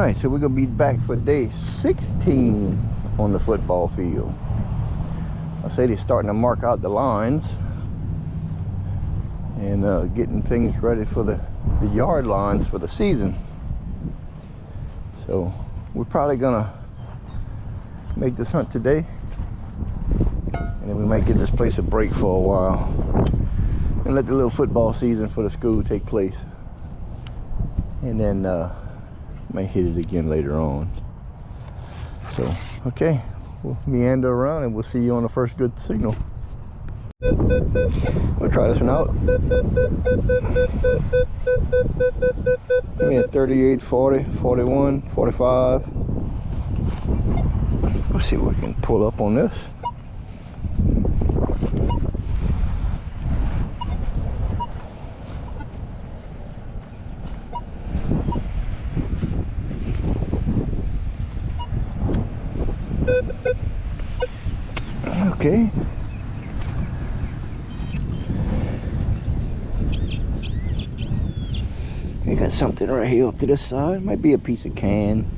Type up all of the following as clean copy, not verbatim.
Alright, so we're going to be back for day 16 on the football field. I say they're starting to mark out the lines and getting things ready for the yard lines for the season. So we're probably going to make this hunt today, and then we might give this place a break for a while and let the little football season for the school take place, and then might hit it again later on. So okay, we'll meander around and we'll see you on the first good signal. We'll try this one out. Give me a 38, 40, 41, 45. Let's see what we can pull up on this. Okay. We got something right here up to this side. Might be a piece of can.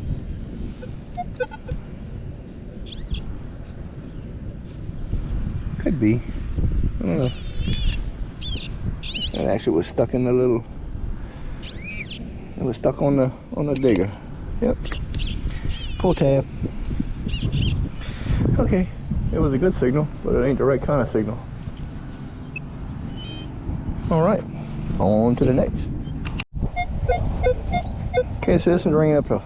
Could be. I don't know. It actually was stuck in the little. It was stuck on the digger. Yep. Pull tab. Okay. It was a good signal, but it ain't the right kind of signal. Alright, on to the next. Okay, so this is ringing up to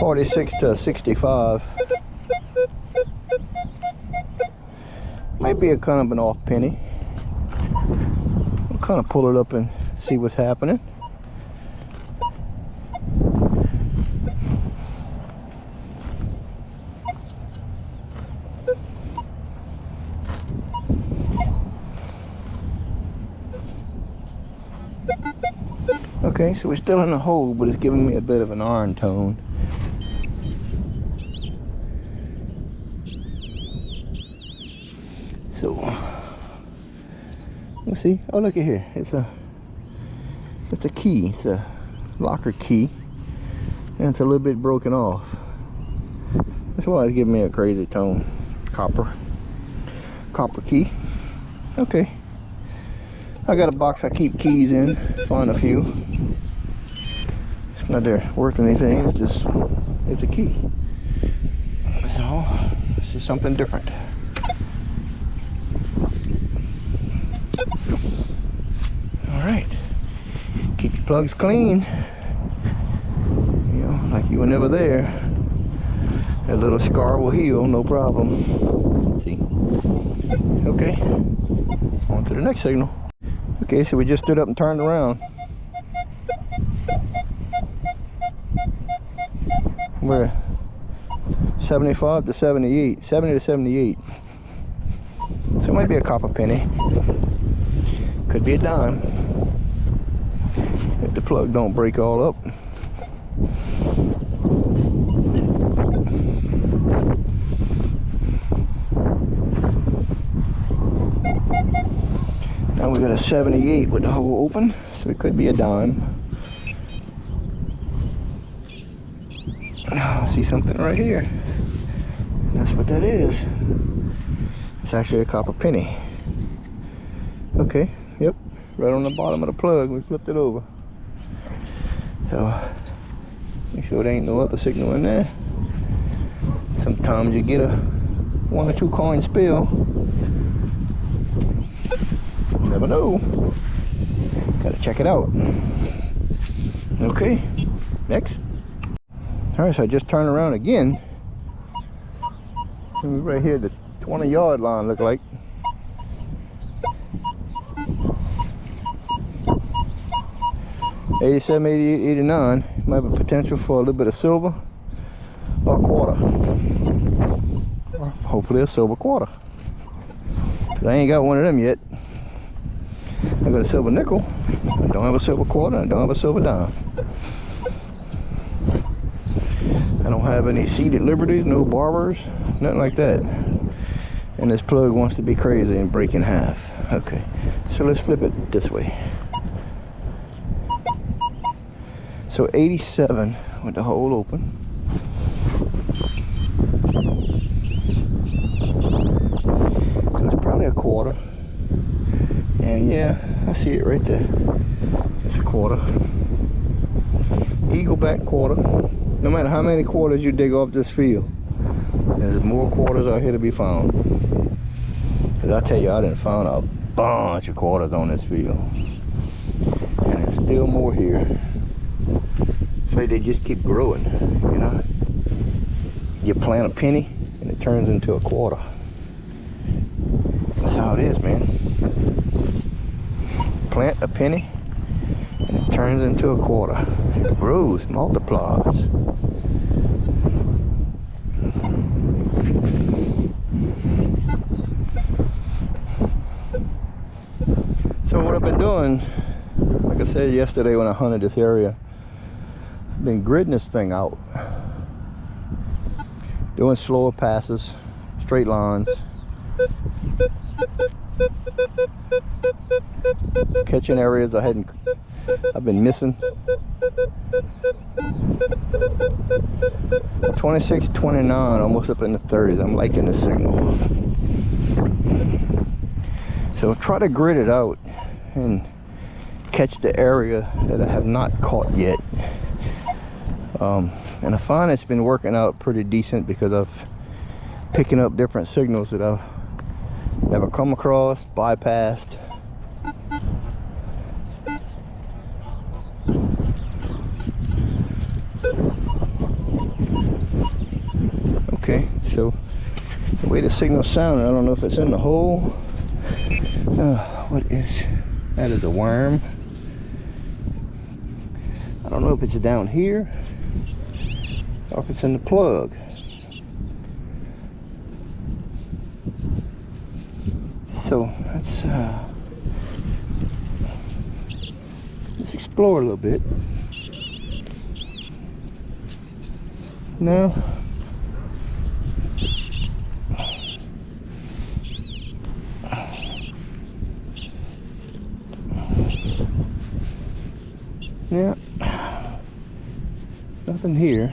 46 to 65. Might be a kind of an off penny. We'll kind of pull it up and see what's happening. Okay, so we're still in the hole, but it's giving me a bit of an iron tone. So, let's see. Oh, look at here. It's a key. It's a locker key, and it's a little bit broken off. That's why it's giving me a crazy tone. Copper key. Okay. I got a box I keep keys in. Find a few. It's not there worth anything. It's just, it's a key. So this is something different. All right. Keep your plugs clean. You know, like you were never there. That little scar will heal, no problem. See? Okay. On to the next signal. Okay, so we just stood up and turned around. We're 75 to 78, 70 to 78. So it might be a copper penny. Could be a dime. If the plug don't break all up. Now we got a 78 with the hole open, so it could be a dime. I see something right here. That's what that is. It's actually a copper penny. Okay, yep, right on the bottom of the plug. We flipped it over. So, make sure there ain't no other signal in there. Sometimes you get a 1 or 2 coin spill. Never know. Gotta check it out. Okay, next. Alright, so I just turned around again. And we're right here, the 20-yard line look like. $87, $88, $89. Might have a potential for a little bit of silver or a quarter. Or hopefully a silver quarter. 'Cause I ain't got one of them yet. I got a silver nickel. I don't have a silver quarter. I don't have a silver dime. I don't have any seated liberties, no barbers, nothing like that. And this plug wants to be crazy and break in half. Okay, so let's flip it this way. So 87 with the hole open. So it's probably a quarter. And yeah, I see it right there. It's a quarter. Eagleback quarter. No matter how many quarters you dig off this field, there's more quarters out here to be found. Cause I tell you, I done found a bunch of quarters on this field. And there's still more here. So they just keep growing, you know. You plant a penny and it turns into a quarter. That's how it is, man. Plant a penny and it turns into a quarter. It grows, multiplies. So what I've been doing, like I said yesterday when I hunted this area, I've been gridding this thing out. Doing slower passes, straight lines. Catching areas I've been missing. 26, 29, almost up in the 30s. I'm liking the signal. So try to grid it out and catch the area that I have not caught yet. And I find it's been working out pretty decent because I've picking up different signals that I've never come across, bypassed. Okay, so the way the signal's sounding, I don't know if it's in the hole. What is that? Is a worm. I don't know if it's down here or if it's in the plug. So let's explore a little bit. No. Yeah, nothing here.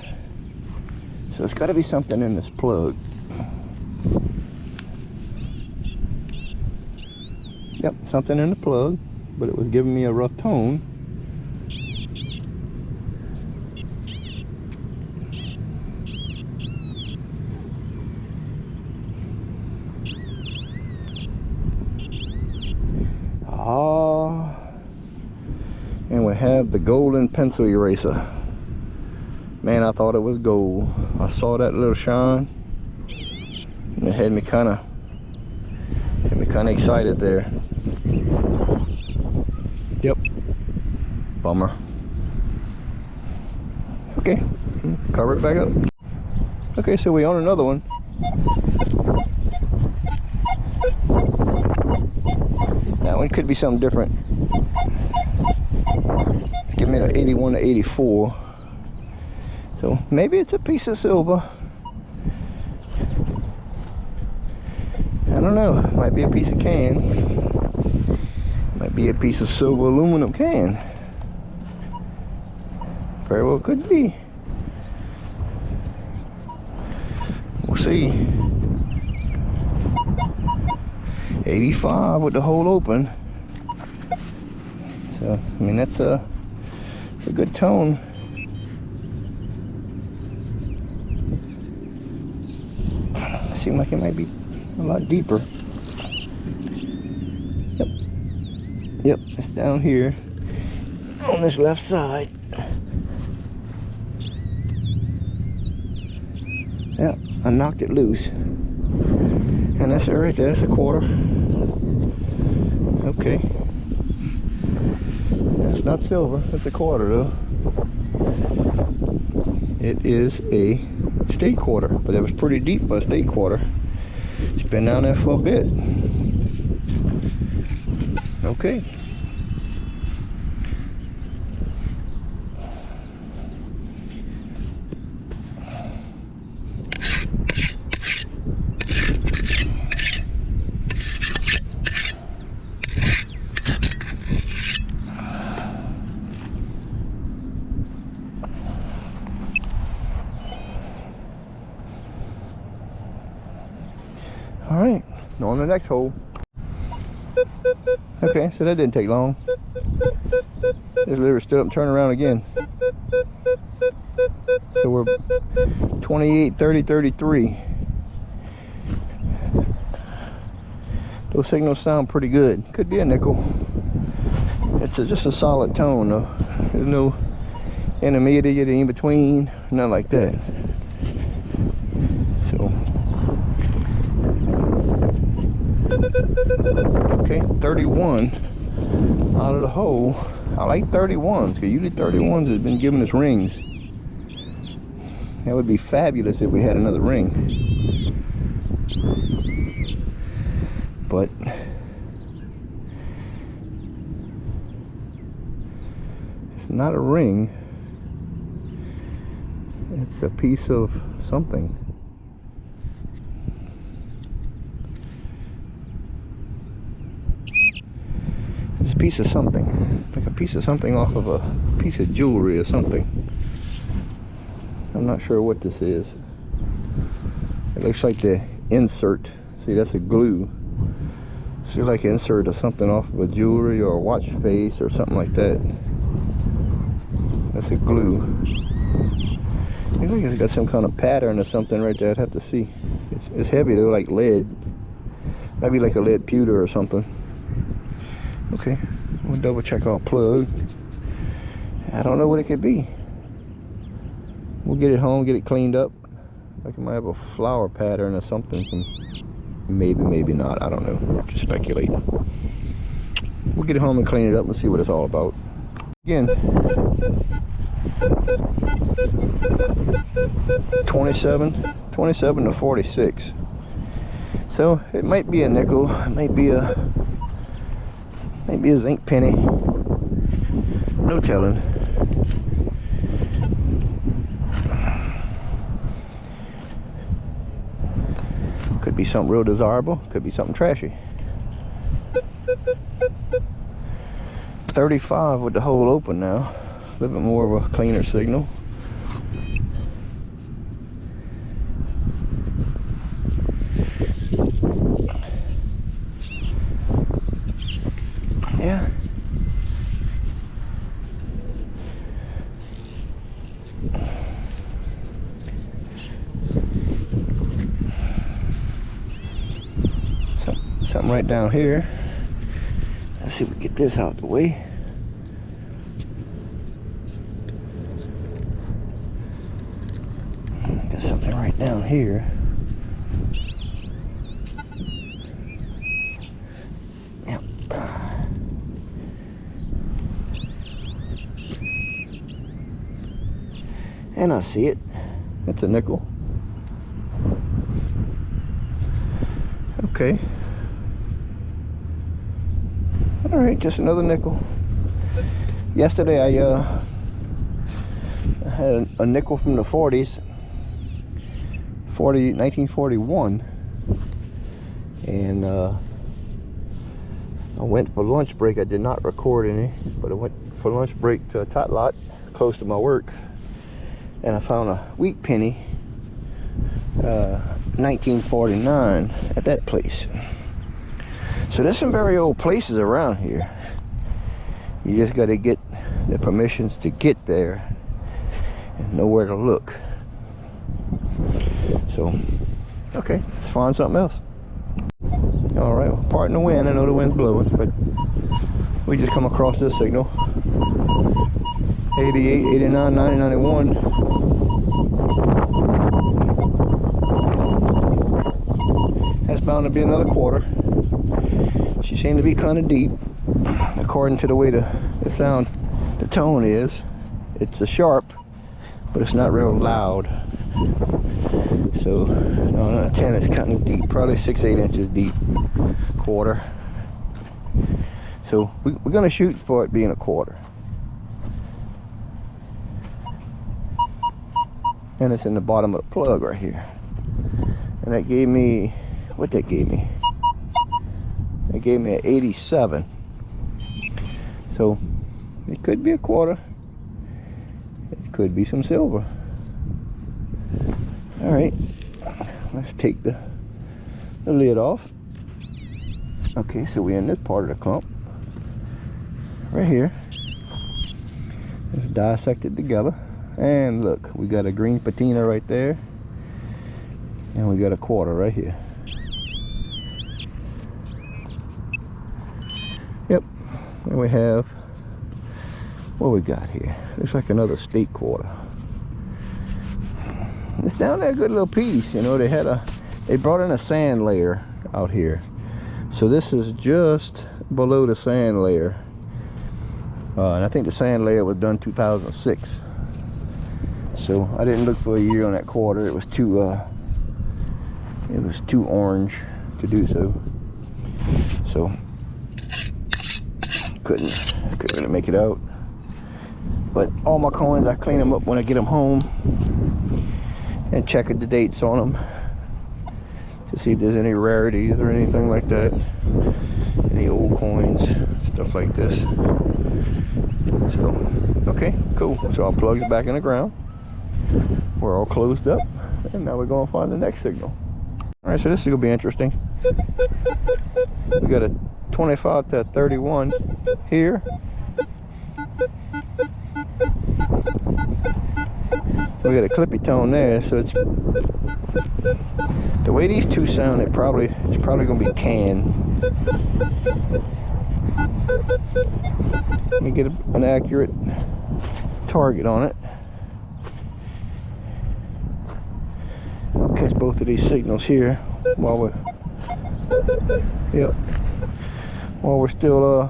So it's got to be something in this plug. Yep, something in the plug, but it was giving me a rough tone. And we have the golden pencil eraser. Man, I thought it was gold. I saw that little shine and it had me kind of excited there. Yep, bummer. Okay, cover it back up. Okay, so we own another one. That one could be something different. It's giving me an 81 to 84. So maybe it's a piece of silver. I don't know. It might be a piece of can. Might be a piece of silver aluminum can. Very well could be. We'll see. 85 with the hole open. So I mean that's a good tone. Seems like it might be a lot deeper. Yep, it's down here on this left side. Yep, I knocked it loose. And that's it right there, that's a quarter. Okay. That's not silver, that's a quarter though. It is a state quarter, but it was pretty deep for a state quarter. It's been down there for a bit. Okay. All right, on the next hole. Okay, so that didn't take long. This liver stood up and turned around again. So we're 28, 30, 33. Those signals sound pretty good. Could be a nickel. It's just a solid tone though. There's no intermediate in between, nothing like that. So, okay, 31 out of the hole. I like 31s because usually 31s has been giving us rings. That would be fabulous if we had another ring. But it's not a ring. It's a piece of something. It's a piece of something. Like a piece of something off of a piece of jewelry or something. I'm not sure what this is. It looks like the insert. See, that's a glue. See, like an insert of something off of a jewelry or a watch face or something like that. That's a glue. I think it's got some kind of pattern or something right there. I'd have to see. It's heavy though, like lead. Maybe like a lead pewter or something. Okay, we'll double check our plug. I don't know what it could be. We'll get it home, get it cleaned up. Like it might have a flower pattern or something. Maybe not. I don't know. Just speculating. We'll get it home and clean it up and see what it's all about. Again, 27 to 46. So it might be a nickel. It might be a zinc penny. No telling. Could be something real desirable, could be something trashy. 35 with the hole open now. A little bit more of a cleaner signal. Yeah. Something right down here. Let's see if we can get this out the way. Got something right down here. Yep. And I see it. It's a nickel. Okay. All right, just another nickel. Yesterday I had a nickel from the 40s, 1941, and I went for lunch break. I did not record any, but I went for lunch break to a tot lot close to my work, and I found a wheat penny, 1949 at that place. So there's some very old places around here. You just got to get the permissions to get there and know where to look. So, okay, let's find something else. All right, well, pardon the wind. I know the wind's blowing, but we just come across this signal. 88, 89, 90, 91. That's bound to be another quarter. She seemed to be kind of deep, according to the way the sound, the tone is. It's a sharp, but it's not real loud. So, no, 10 is kind of deep, probably 6-8 inches deep, quarter. So we're gonna shoot for it being a quarter. And it's in the bottom of the plug right here. And that gave me, what that gave me? It gave me an 87. So it could be a quarter. It could be some silver. All right, let's take the the lid off. Okay, so we're in this part of the clump. Right here. It's dissected together. And look, we got a green patina right there. And we got a quarter right here. Yep. And we have, what we got here? Looks like another state quarter. It's down there a good little piece. You know, they brought in a sand layer out here. So this is just below the sand layer. And I think the sand layer was done 2006. So I didn't look for a year on that quarter. It was too orange to do so. So couldn't really make it out. But all my coins, I clean them up when I get them home and check the dates on them to see if there's any rarities or anything like that. Any old coins, stuff like this. So, okay, cool. So I'll plug it back in the ground. We're all closed up, and now we're going to find the next signal. All right, so this is going to be interesting. We got a 25 to 31 here. We got a clippy tone there, so it's the way these two sound. It's probably going to be can. Let me get an accurate target on it. I'll catch both of these signals here while we're still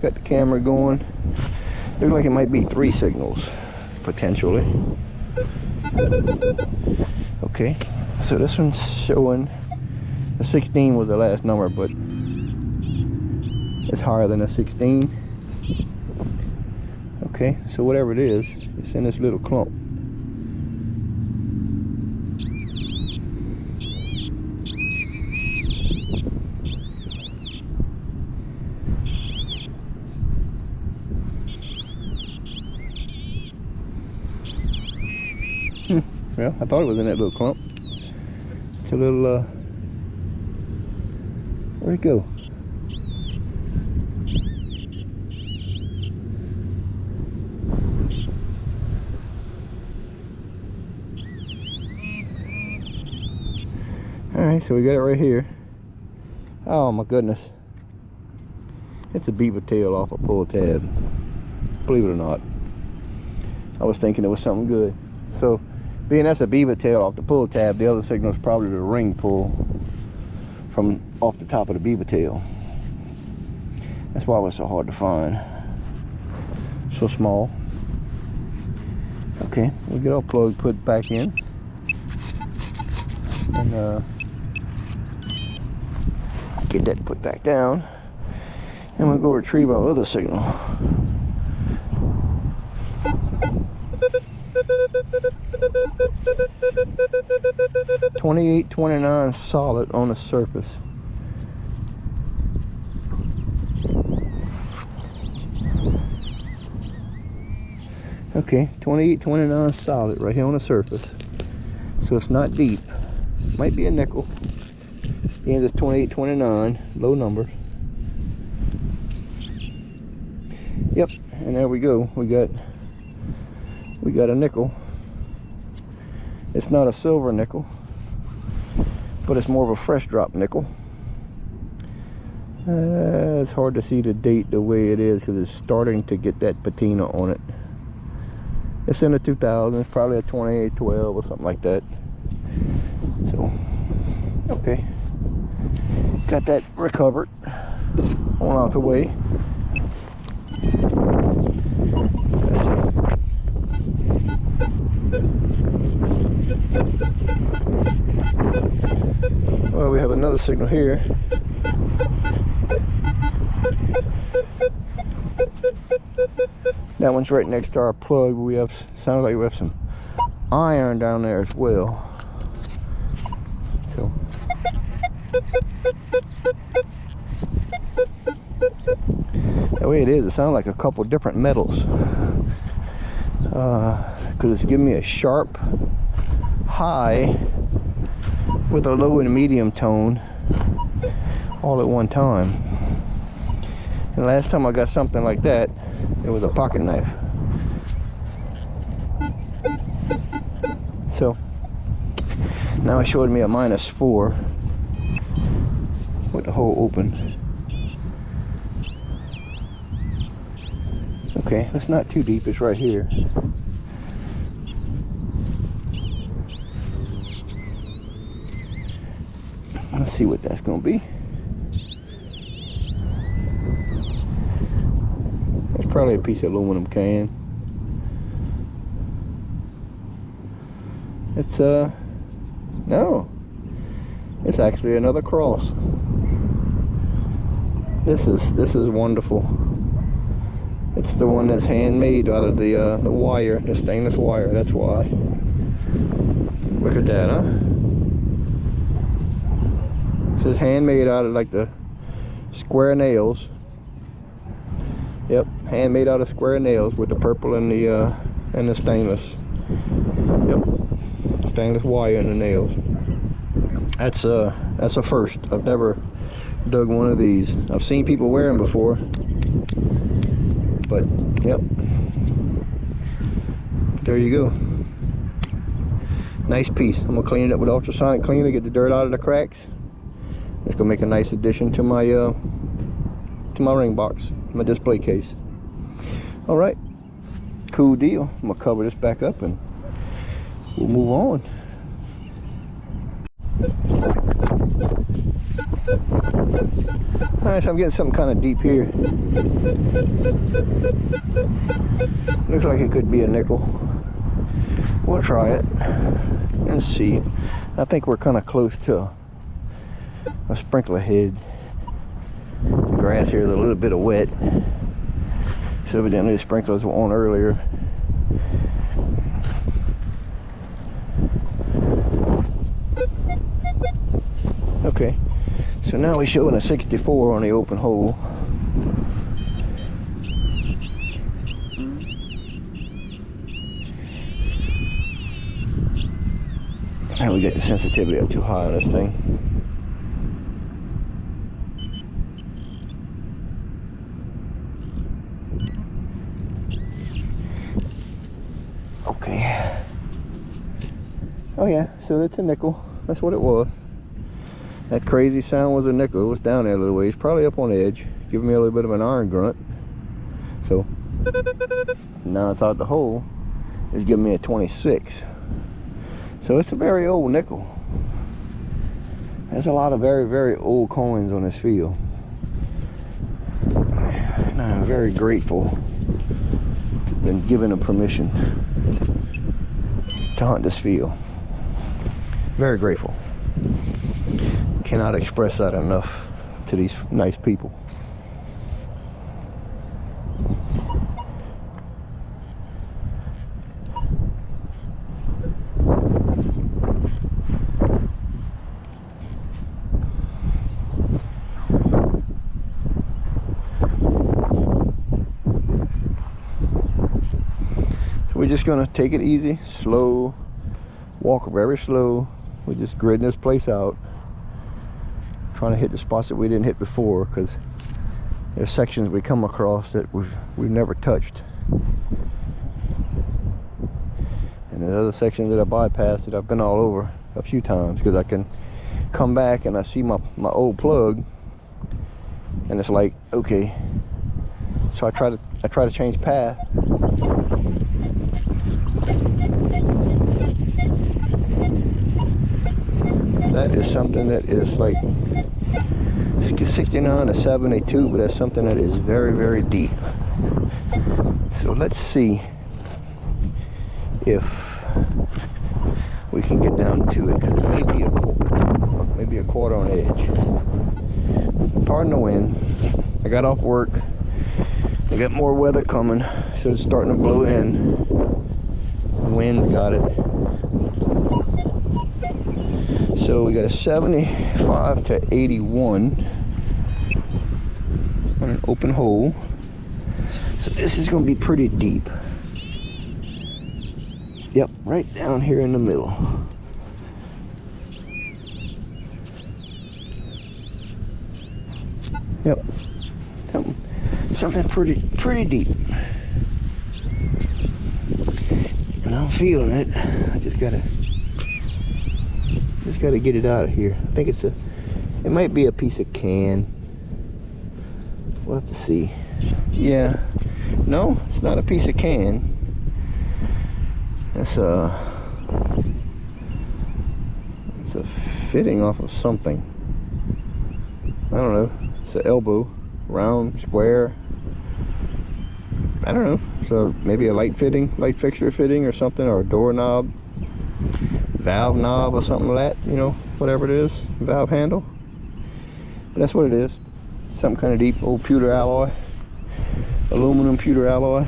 got the camera going. Looks like it might be 3 signals potentially. Okay, so this one's showing the 16 was the last number, but it's higher than a 16. Okay, so whatever it is, it's in this little clump. Well, I thought it was in that little clump. It's a little, where'd it go? Alright, so we got it right here. Oh my goodness. It's a beaver tail off a pull tab. Believe it or not. I was thinking it was something good. So, being that's a beaver tail off the pull tab, the other signal is probably the ring pull from off the top of the beaver tail. That's why it was so hard to find. So small. Okay, we'll get our plug put back in. And get that put back down. And we'll go retrieve our other signal. $28.29 solid on the surface. Okay, $28.29 solid right here on the surface. So it's not deep. Might be a nickel. The end is $28.29, low number. Yep, and there we go. We got a nickel. It's not a silver nickel, but it's more of a fresh drop nickel. It's hard to see the date the way it is because it's starting to get that patina on it. It's in the 2000s, it's probably a 2812 or something like that. So, okay, got that recovered, on out the way. Well, we have another signal here. That one's right next to our plug. We have, sounds like we have some iron down there as well. So the way it is, it sounds like a couple different metals. Because it's giving me a sharp high with a low and medium tone all at one time. And last time I got something like that, it was a pocket knife. So now it showed me a -4 with the hole open. Okay, it's not too deep, it's right here. Let's see what that's gonna be. It's probably a piece of aluminum can. It's no, it's actually another cross. This is wonderful. It's the one that's handmade out of the wire, the stainless wire. That's why. Look at that, huh? This is handmade out of like the square nails. Yep, handmade out of square nails with the purple and the stainless. Yep, stainless wire in the nails. That's a first. I've never dug one of these. I've seen people wear them before, but yep, there you go. Nice piece. I'm gonna clean it up with ultrasonic cleaner, get the dirt out of the cracks. It's gonna make a nice addition to my ring box, my display case. All right, cool deal. I'm gonna cover this back up and we'll move on. Alright, so I'm getting something kind of deep here. Looks like it could be a nickel. We'll try it and see. I think we're kind of close to a sprinkler head. The grass here is a little bit of wet, so evidently the sprinklers were on earlier. Okay, so now we're showing a 64 on the open hole. Now we get the sensitivity up too high on this thing. Okay. Oh yeah, so it's a nickel. That's what it was. That crazy sound was a nickel. It was down there a little ways, probably up on the edge, giving me a little bit of an iron grunt. So now it's out the hole. It's giving me a 26. So it's a very old nickel. There's a lot of very, very old coins on this field. And I'm very grateful to have been given a permission to hunt this field. Very grateful. Cannot express that enough to these nice people. So we're just gonna take it easy, slow, walk very slow. We're just gridding this place out, trying to hit the spots that we didn't hit before, because there's sections we come across that we've never touched, and there's other sections that I bypassed that I've been all over a few times, because I can come back and I see my old plug and it's like, okay, so I try to change path. That is something that is like 69 to 72, but that's something that is very, very deep. So let's see if we can get down to it, because it may be a quarter on edge. Pardon the wind. I got off work. I got more weather coming, so it's starting to blow in. The wind's got it. So we got a 75 to 81 on an open hole. So this is going to be pretty deep. Yep, right down here in the middle. Yep. Something pretty deep. And I'm feeling it. I just gotta get it out of here. I think it might be a piece of can. We'll have to see. Yeah. No, it's not a piece of can. It's a fitting off of something. I don't know. It's an elbow, round, square. I don't know. So maybe a light fixture fitting or something, or a doorknob, valve knob or something like that, you know, whatever it is, valve handle. But that's what it is. Some kind of deep old pewter alloy, aluminum pewter alloy.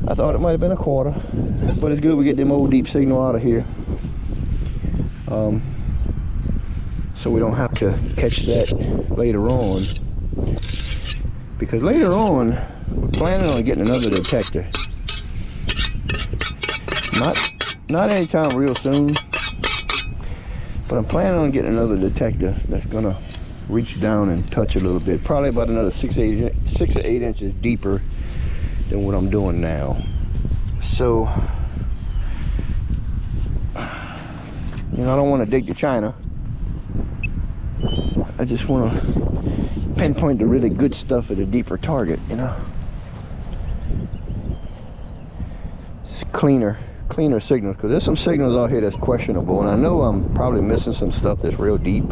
I thought it might have been a quarter, but it's good we get them old deep signal out of here. So we don't have to catch that later on. Because later on, we're planning on getting another detector. Not anytime real soon, but I'm planning on getting another detector that's gonna reach down and touch a little bit. Probably about another 6 or 8 inches deeper than what I'm doing now. So, you know, I don't want to dig to China. I just want to pinpoint the really good stuff at a deeper target, you know. Just cleaner signals, because there's some signals out here that's questionable, and I know I'm probably missing some stuff that's real deep.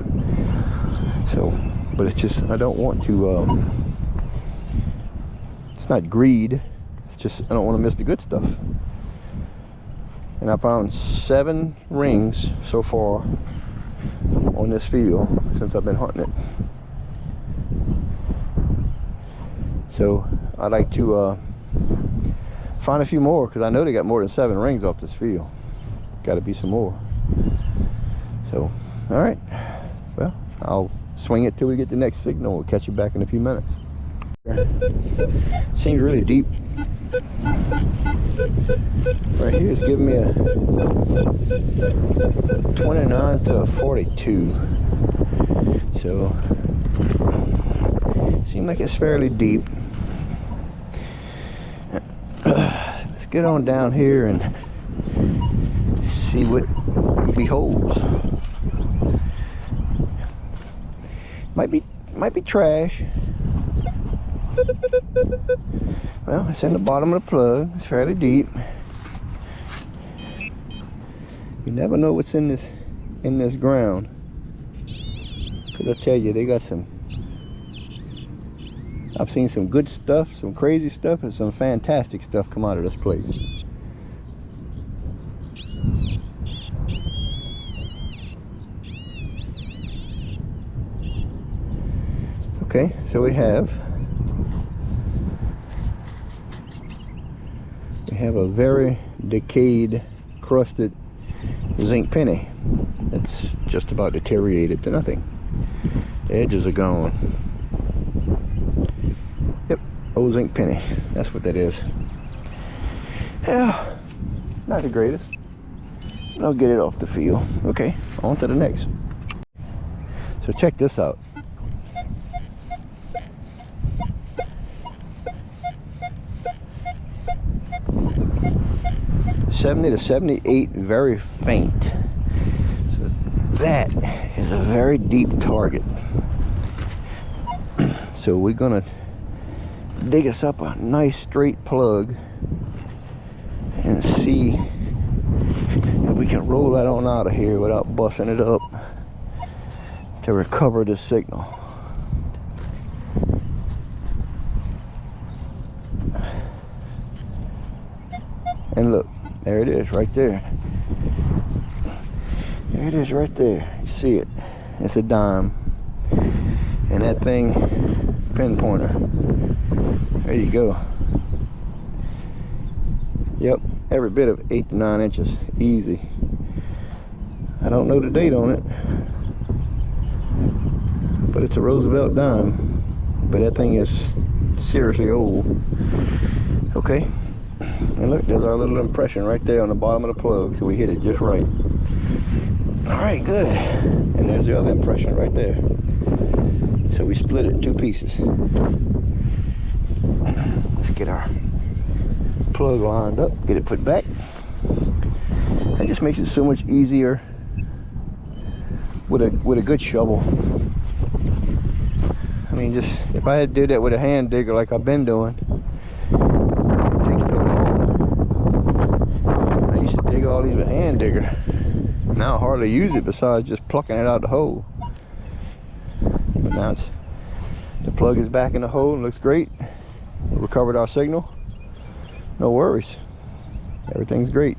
So, but it's just, I don't want to, it's not greed, it's just I don't want to miss the good stuff. And I found 7 rings so far on this field since I've been hunting it. So I'd like to find a few more, because I know they got more than 7 rings off this field. Got to be some more. So, all right. Well, I'll swing it till we get the next signal. We'll catch you back in a few minutes. Seems really deep. Right here is giving me a 29 to a 42. So, seems like it's fairly deep. Let's get on down here and see what beholds. Might be trash. Well, it's in the bottom of the plug. It's fairly deep. You never know what's in this ground. Cause I tell you, they got some. I've seen some good stuff, some crazy stuff, and some fantastic stuff come out of this place. Okay, so we have a very decayed, crusted zinc penny. It's just about deteriorated to nothing. The edges are gone. Yep, old zinc penny. That's what that is. Yeah, not the greatest. I'll get it off the field. Okay, on to the next. So check this out. 70 to 78, very faint. So that is a very deep target. So we're gonna dig us up a nice straight plug and see if we can roll that on out of here without busting it up to recover the signal. And look, there it is right there. There it is right there. You see it. It's a dime. And that thing, pin pointer. There you go. Yep, every bit of 8 to 9 inches. Easy. I don't know the date on it, but it's a Roosevelt dime. But that thing is seriously old. Okay. And look, there's our little impression right there on the bottom of the plug, so we hit it just right. All right, good. And there's the other impression right there. So we split it in 2 pieces. Let's get our plug lined up, get it put back. That just makes it so much easier with a good shovel. I mean, just if I had did that with a hand digger like I've been doing, it takes so long. I used to dig all these with a hand digger. Now I hardly use it besides just plucking it out of the hole. But now the plug is back in the hole and looks great. We recovered our signal. No worries. Everything's great.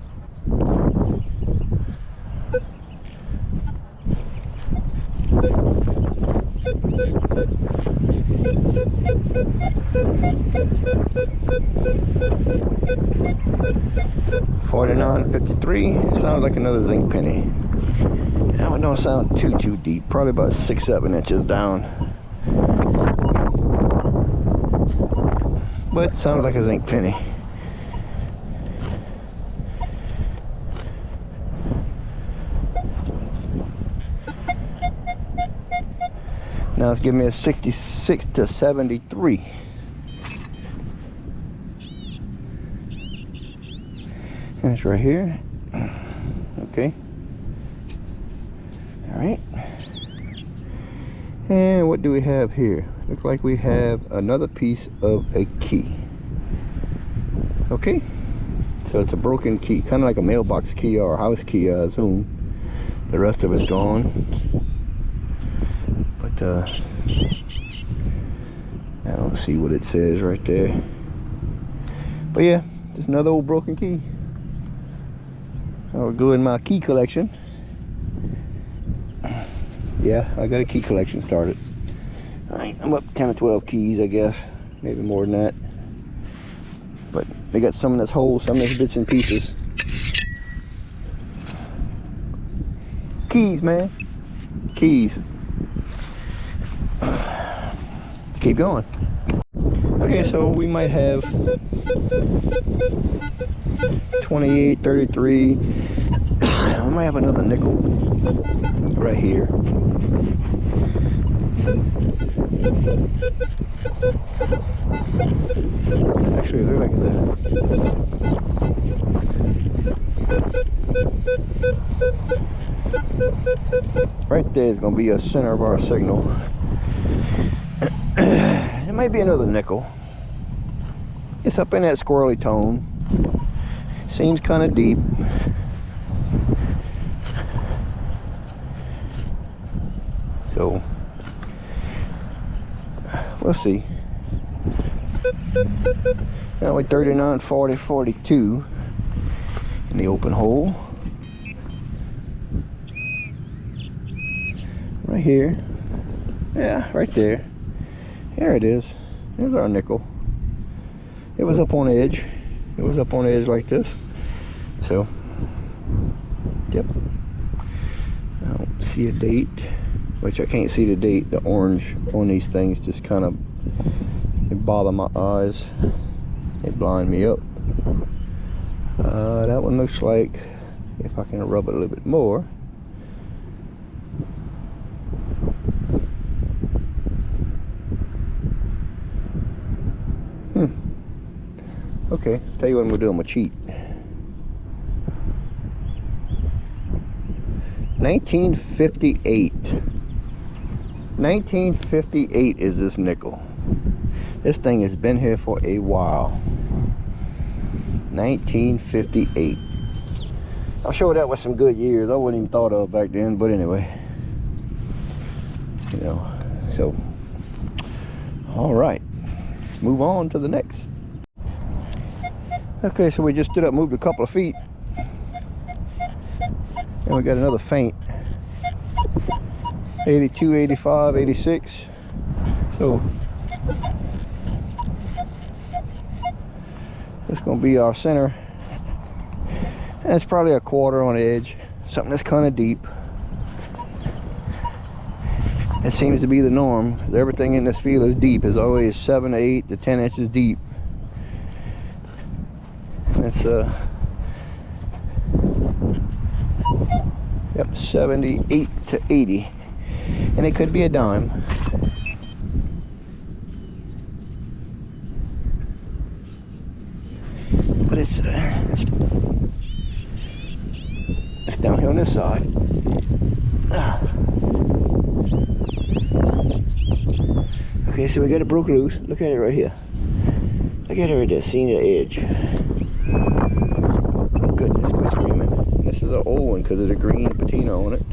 $49.53. Sounds like another zinc penny. That one don't sound too deep. Probably about 6-7 inches down. But sounds like a zinc penny. Now it's giving me a 66 to 73. And it's right here. Okay. All right. And what do we have here? Looks like we have another piece of a key. Okay. So it's a broken key, kind of like a mailbox key or a house key, I assume. The rest of it's gone. But I don't see what it says right there. But yeah, just another old broken key. I'll go in my key collection. Yeah, I got a key collection started. Alright, I'm up 10 or 12 keys, I guess. Maybe more than that. But they got some that's whole, some that's bits and pieces. Keys, man. Keys. Let's keep going. Okay, so we might have 28, 33. We might have another nickel right here. Actually, it looks like that. Right there is going to be a center of our signal. It might be another nickel. It's up in that squirrely tone. Seems kind of deep. So we'll see. Now we're 39, 40, 42 in the open hole. Right here. Yeah, right there. There it is. There's our nickel. It was up on the edge. It was up on the edge like this. So, yep. I don't see a date, which I can't see the date. The orange on these things just kind of bother my eyes. They blind me up. That one looks like, if I can rub it a little bit more. Okay, tell you what I'm gonna do, I'm gonna cheat. 1958. 1958 is this nickel. This thing has been here for a while. 1958. I'll show that with some good years. I wouldn't even thought of back then, but anyway. You know, so. All right, let's move on to the next. Okay, so we just stood up, moved a couple of feet, and we got another faint. 82, 85, 86. So that's gonna be our center. And it's probably a quarter on the edge, something that's kind of deep. It seems to be the norm. Everything in this field is deep. It's always 7 to 8 to 10 inches deep. It's Yep, 78 to 80. And it could be a dime. But it's down here on this side. Okay, so we got it broke loose. Look at it right here. Look at it right there, seeing the edge. Oh goodness, quit screaming. This is an old one because of the green patina on it.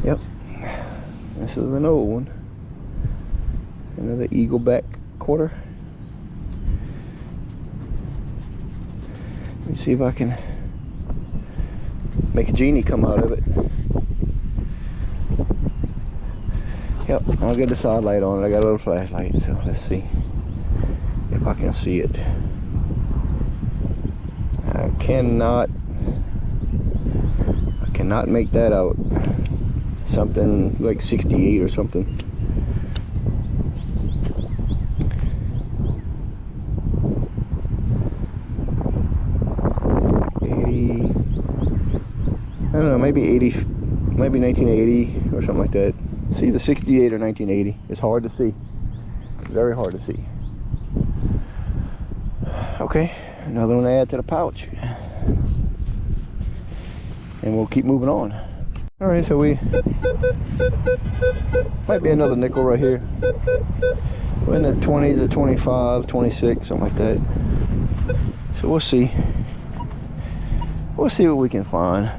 Yep, this is an old one. Another eagle back quarter. Let me see if I can make a genie come out of it. Yep, I'll get the side light on it. I got a little flashlight, so let's see if I can see it. I cannot make that out. Something like 68 or something. I don't know, maybe 80, maybe 1980 or something like that. See the 68 or 1980. It's hard to see. Very hard to see. Okay, another one to add to the pouch. And we'll keep moving on. Alright, so we might be another nickel right here. We're in the 20s to 25, 26, something like that. So we'll see. We'll see what we can find.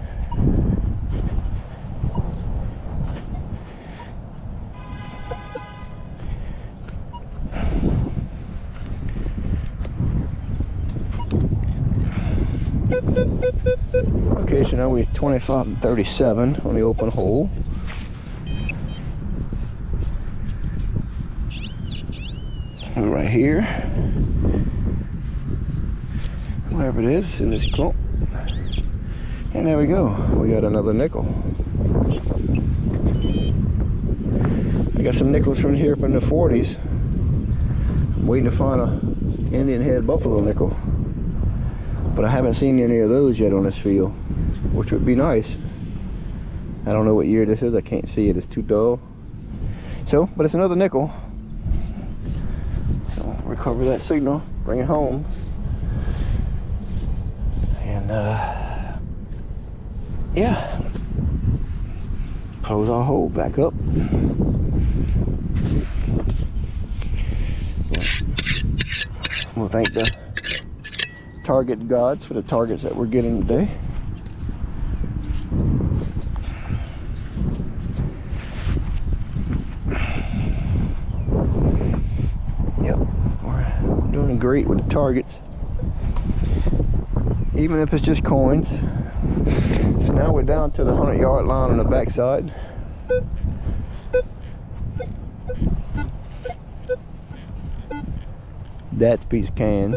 Okay, so now we're 25 and 37 on the open hole. And right here, wherever it is in this clump. And there we go, we got another nickel. I got some nickels from here from the 40s. I'm waiting to find a Indian head buffalo nickel. But I haven't seen any of those yet on this field, which would be nice. I don't know what year this is. I can't see it. It's too dull. So, but it's another nickel. So, recover that signal, bring it home. And, yeah. Close our hole back up. We'll thank the target gods for the targets that we're getting today. Yep, we're doing great with the targets, even if it's just coins. So now we're down to the 100-yard line on the backside. That's a piece of can.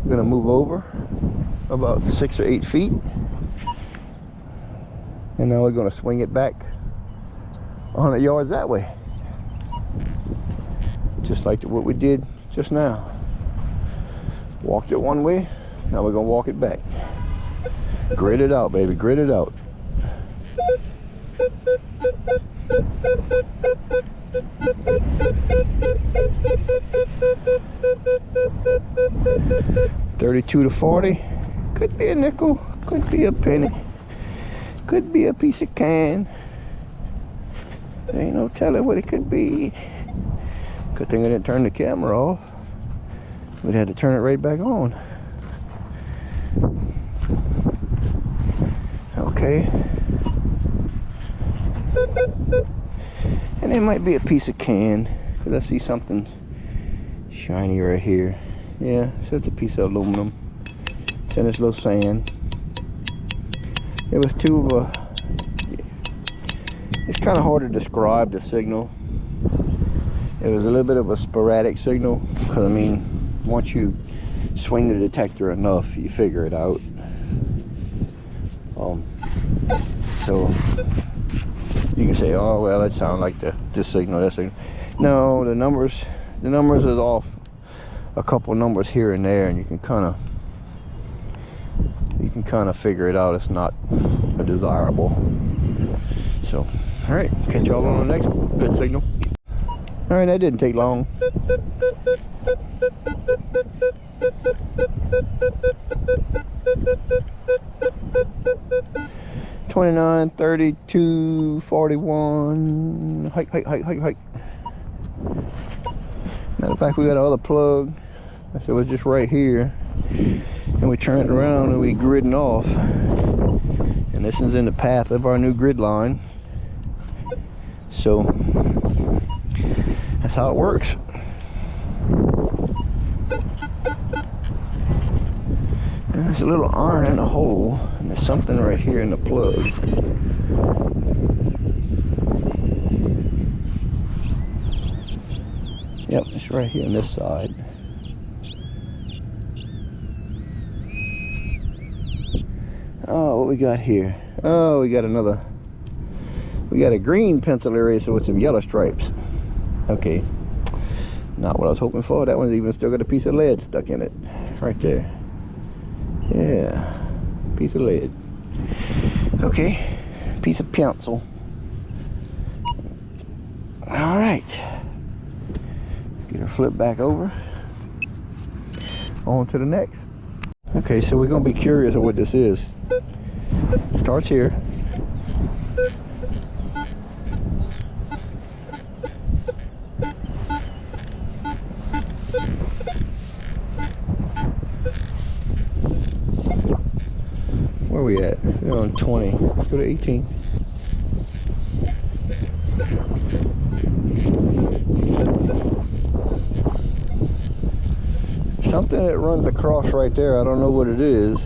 We're gonna move over about 6 or 8 feet, and now we're gonna swing it back 100 yards that way, just like what we did just now. Walked it one way, now we're gonna walk it back. Grit it out, baby, grit it out. $32 to $40. Could be a nickel, could be a penny, could be a piece of can. There ain't no telling what it could be. Good thing I didn't turn the camera off. We'd have to turn it right back on. Okay. And it might be a piece of can, because I see something shiny right here. Yeah, so it's a piece of aluminum. And this little sand. It was it's kind of hard to describe the signal. It was a little bit of a sporadic signal, because I mean, once you swing the detector enough, you figure it out. So you can say, oh well, it sounds like this signal, that signal. No, the numbers is off a couple numbers here and there, and you can kind of you can kind of figure it out. It's not a desirable. So, all right, catch y'all on the next one. Good signal. All right, that didn't take long. $29, $32, $41. Hike. Matter of fact, we got our other plug. So it was just right here, and we turned around and we gridding off. And this is in the path of our new grid line. So that's how it works. And there's a little iron in the hole, and there's something right here in the plug. Yep, it's right here on this side. Oh, what we got here? Oh, we got another. We got a green pencil eraser with some yellow stripes. Okay, not what I was hoping for. That one's even still got a piece of lead stuck in it, right there. Yeah, piece of lead. Okay, piece of pencil. All right, get her flip back over. On to the next. Okay, so we're gonna be curious of what this is. Starts here. Where are we at? We're on 20. Let's go to 18. Something that runs across right there. I don't know what it is.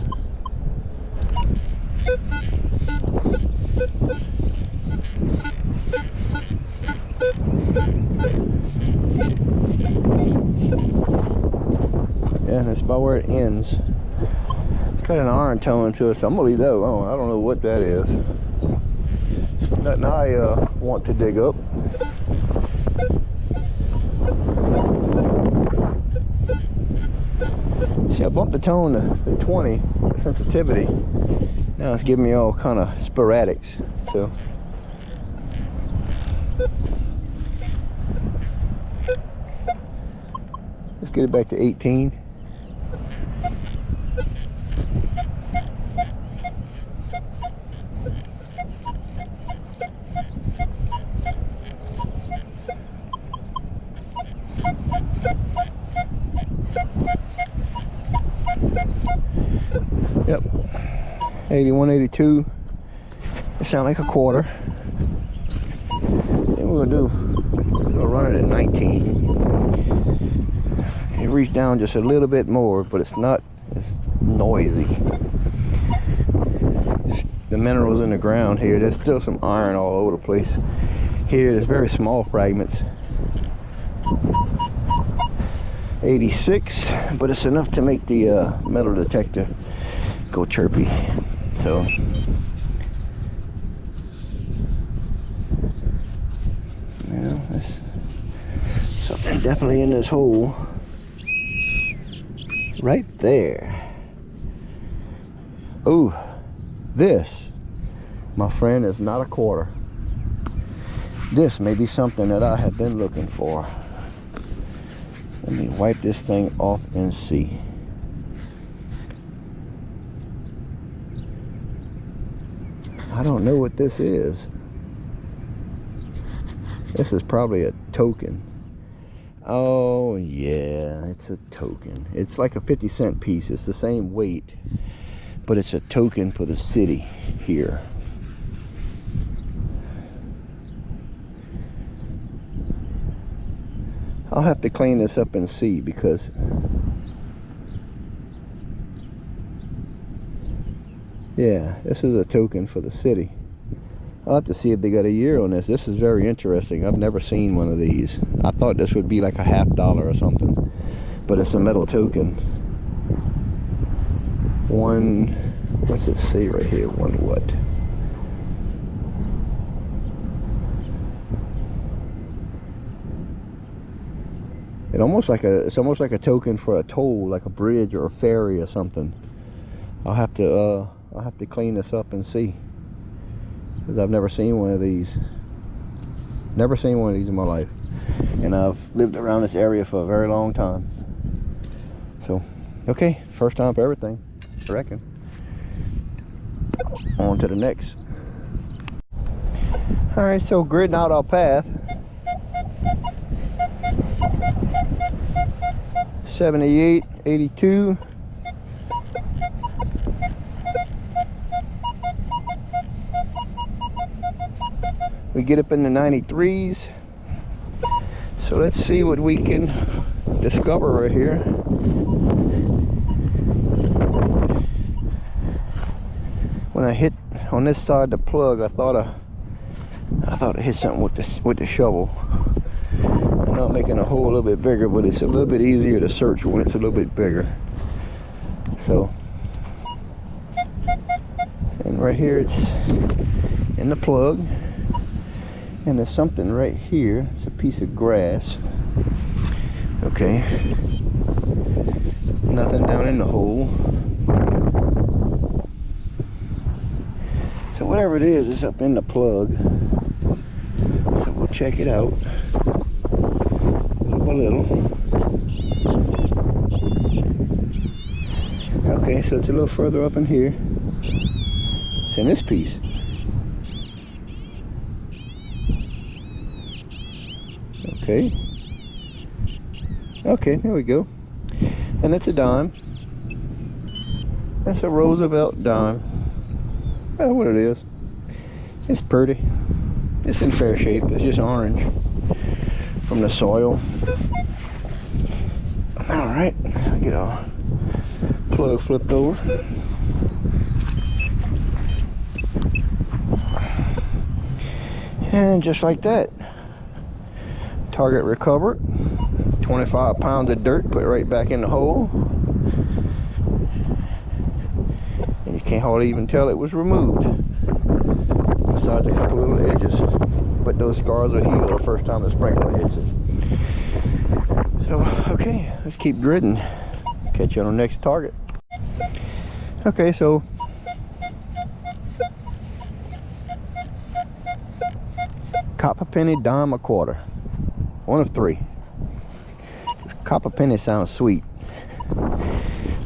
Yeah, that's about where it ends. It's got an iron tone to it, so I'm gonna leave that alone. I don't know what that is. It's nothing I want to dig up. See, I bumped the tone to 20 sensitivity. Now it's giving me all kind of sporadics. So let's get it back to 18. Yep, 81, 82. It sounds like a quarter. Then we're gonna run it at 19. It reached down just a little bit more, but it's not as noisy. Just the minerals in the ground here. There's still some iron all over the place. Here, there's very small fragments. 86, but it's enough to make the metal detector go chirpy. So yeah, there's something definitely in this hole right there. Oh, this, my friend, is not a quarter. This may be something that I have been looking for. Let me wipe this thing off and see. I don't know what this is. This is probably a token. Oh yeah, it's a token. It's like a 50-cent piece. It's the same weight, but it's a token for the city here. I'll have to clean this up and see, because yeah, this is a token for the city. I'll have to see if they got a year on this. This is very interesting. I've never seen one of these. I thought this would be like a $50 or something, but it's a metal token. One, what's it say right here? One what? It's almost like a token for a toll, like a bridge or a ferry or something. I'll have to clean this up and see, because I've never seen one of these. Never seen one of these in my life, and I've lived around this area for a very long time. So, okay, first time for everything, I reckon. On to the next. All right, so gridding out our path. 78, 82. We get up in the 93s. So let's see what we can discover right here. When I hit on this side the plug, I thought I hit something with the shovel. I'm not making a hole a little bit bigger, but it's a little bit easier to search when it's a little bit bigger. So, and right here it's in the plug, and there's something right here. It's a piece of grass. Okay, nothing down in the hole. So whatever it is, it's up in the plug. So we'll check it out little by little. Okay, so it's a little further up in here. It's in this piece. Okay. Okay, there we go. And it's a dime. That's a Roosevelt dime. That's what it is. It's pretty. It's in fair shape. It's just orange from the soil. Alright, I'll get our plug flipped over. And just like that, target recovered. 25 pounds of dirt put right back in the hole. And you can't hardly even tell it was removed, besides a couple little edges. But those scars will heal the first time the sprinkler hits it. So, okay, let's keep gridding. Catch you on the next target. Okay, so copper penny, dime, a quarter. One of three. Copper penny sounds sweet,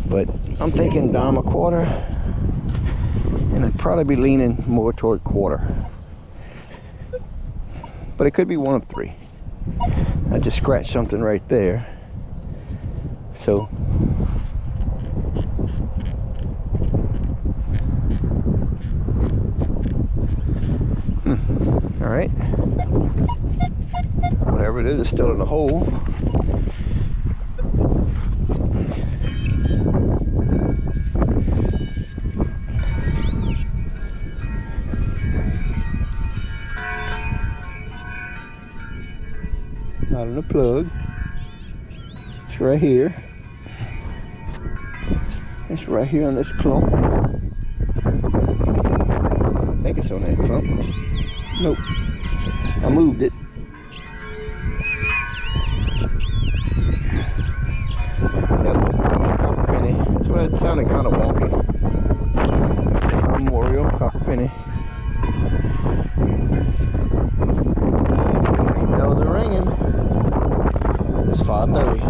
but I'm thinking dime, a quarter, and I'd probably be leaning more toward quarter. But it could be one of three. I just scratched something right there. So all right, whatever it is, it's still in the hole. Not in the plug. It's right here. It's right here on this clump. I think it's on that clump. Nope. I moved it. Yep, it's a copper penny. That's why it sounded kind of wonky. Memorial copper penny. Bells are ringing. It's 5:30.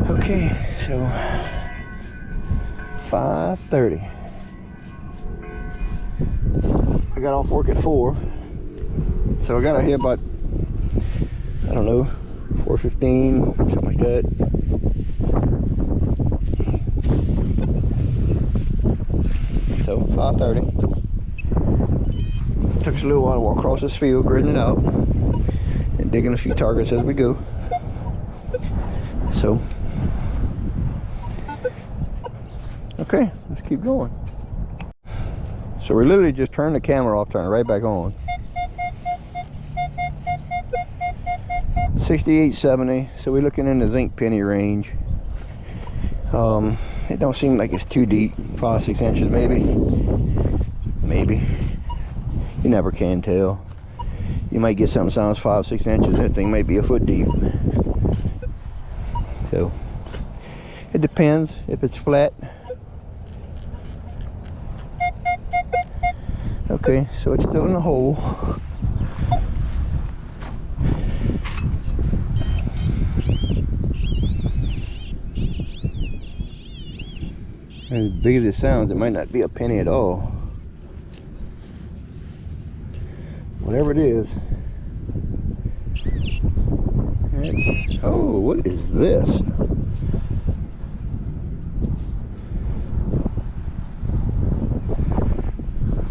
Okay, so 5:30. I got off work at 4, so I got out here about, I don't know, 4:15, something like that. So 5:30. Took us a little while to walk across this field, gridding it out and digging a few targets as we go. So, okay, let's keep going. So we literally just turned the camera off, turned it right back on. 68.70, so we're looking in the zinc penny range. It don't seem like it's too deep. 5-6 inches maybe. Maybe. You never can tell. You might get something sounds 5-6 inches. That thing might be a foot deep. So it depends if it's flat. Okay, so it's still in the hole. As big as it sounds, it might not be a penny at all. Whatever it is. Oh, what is this?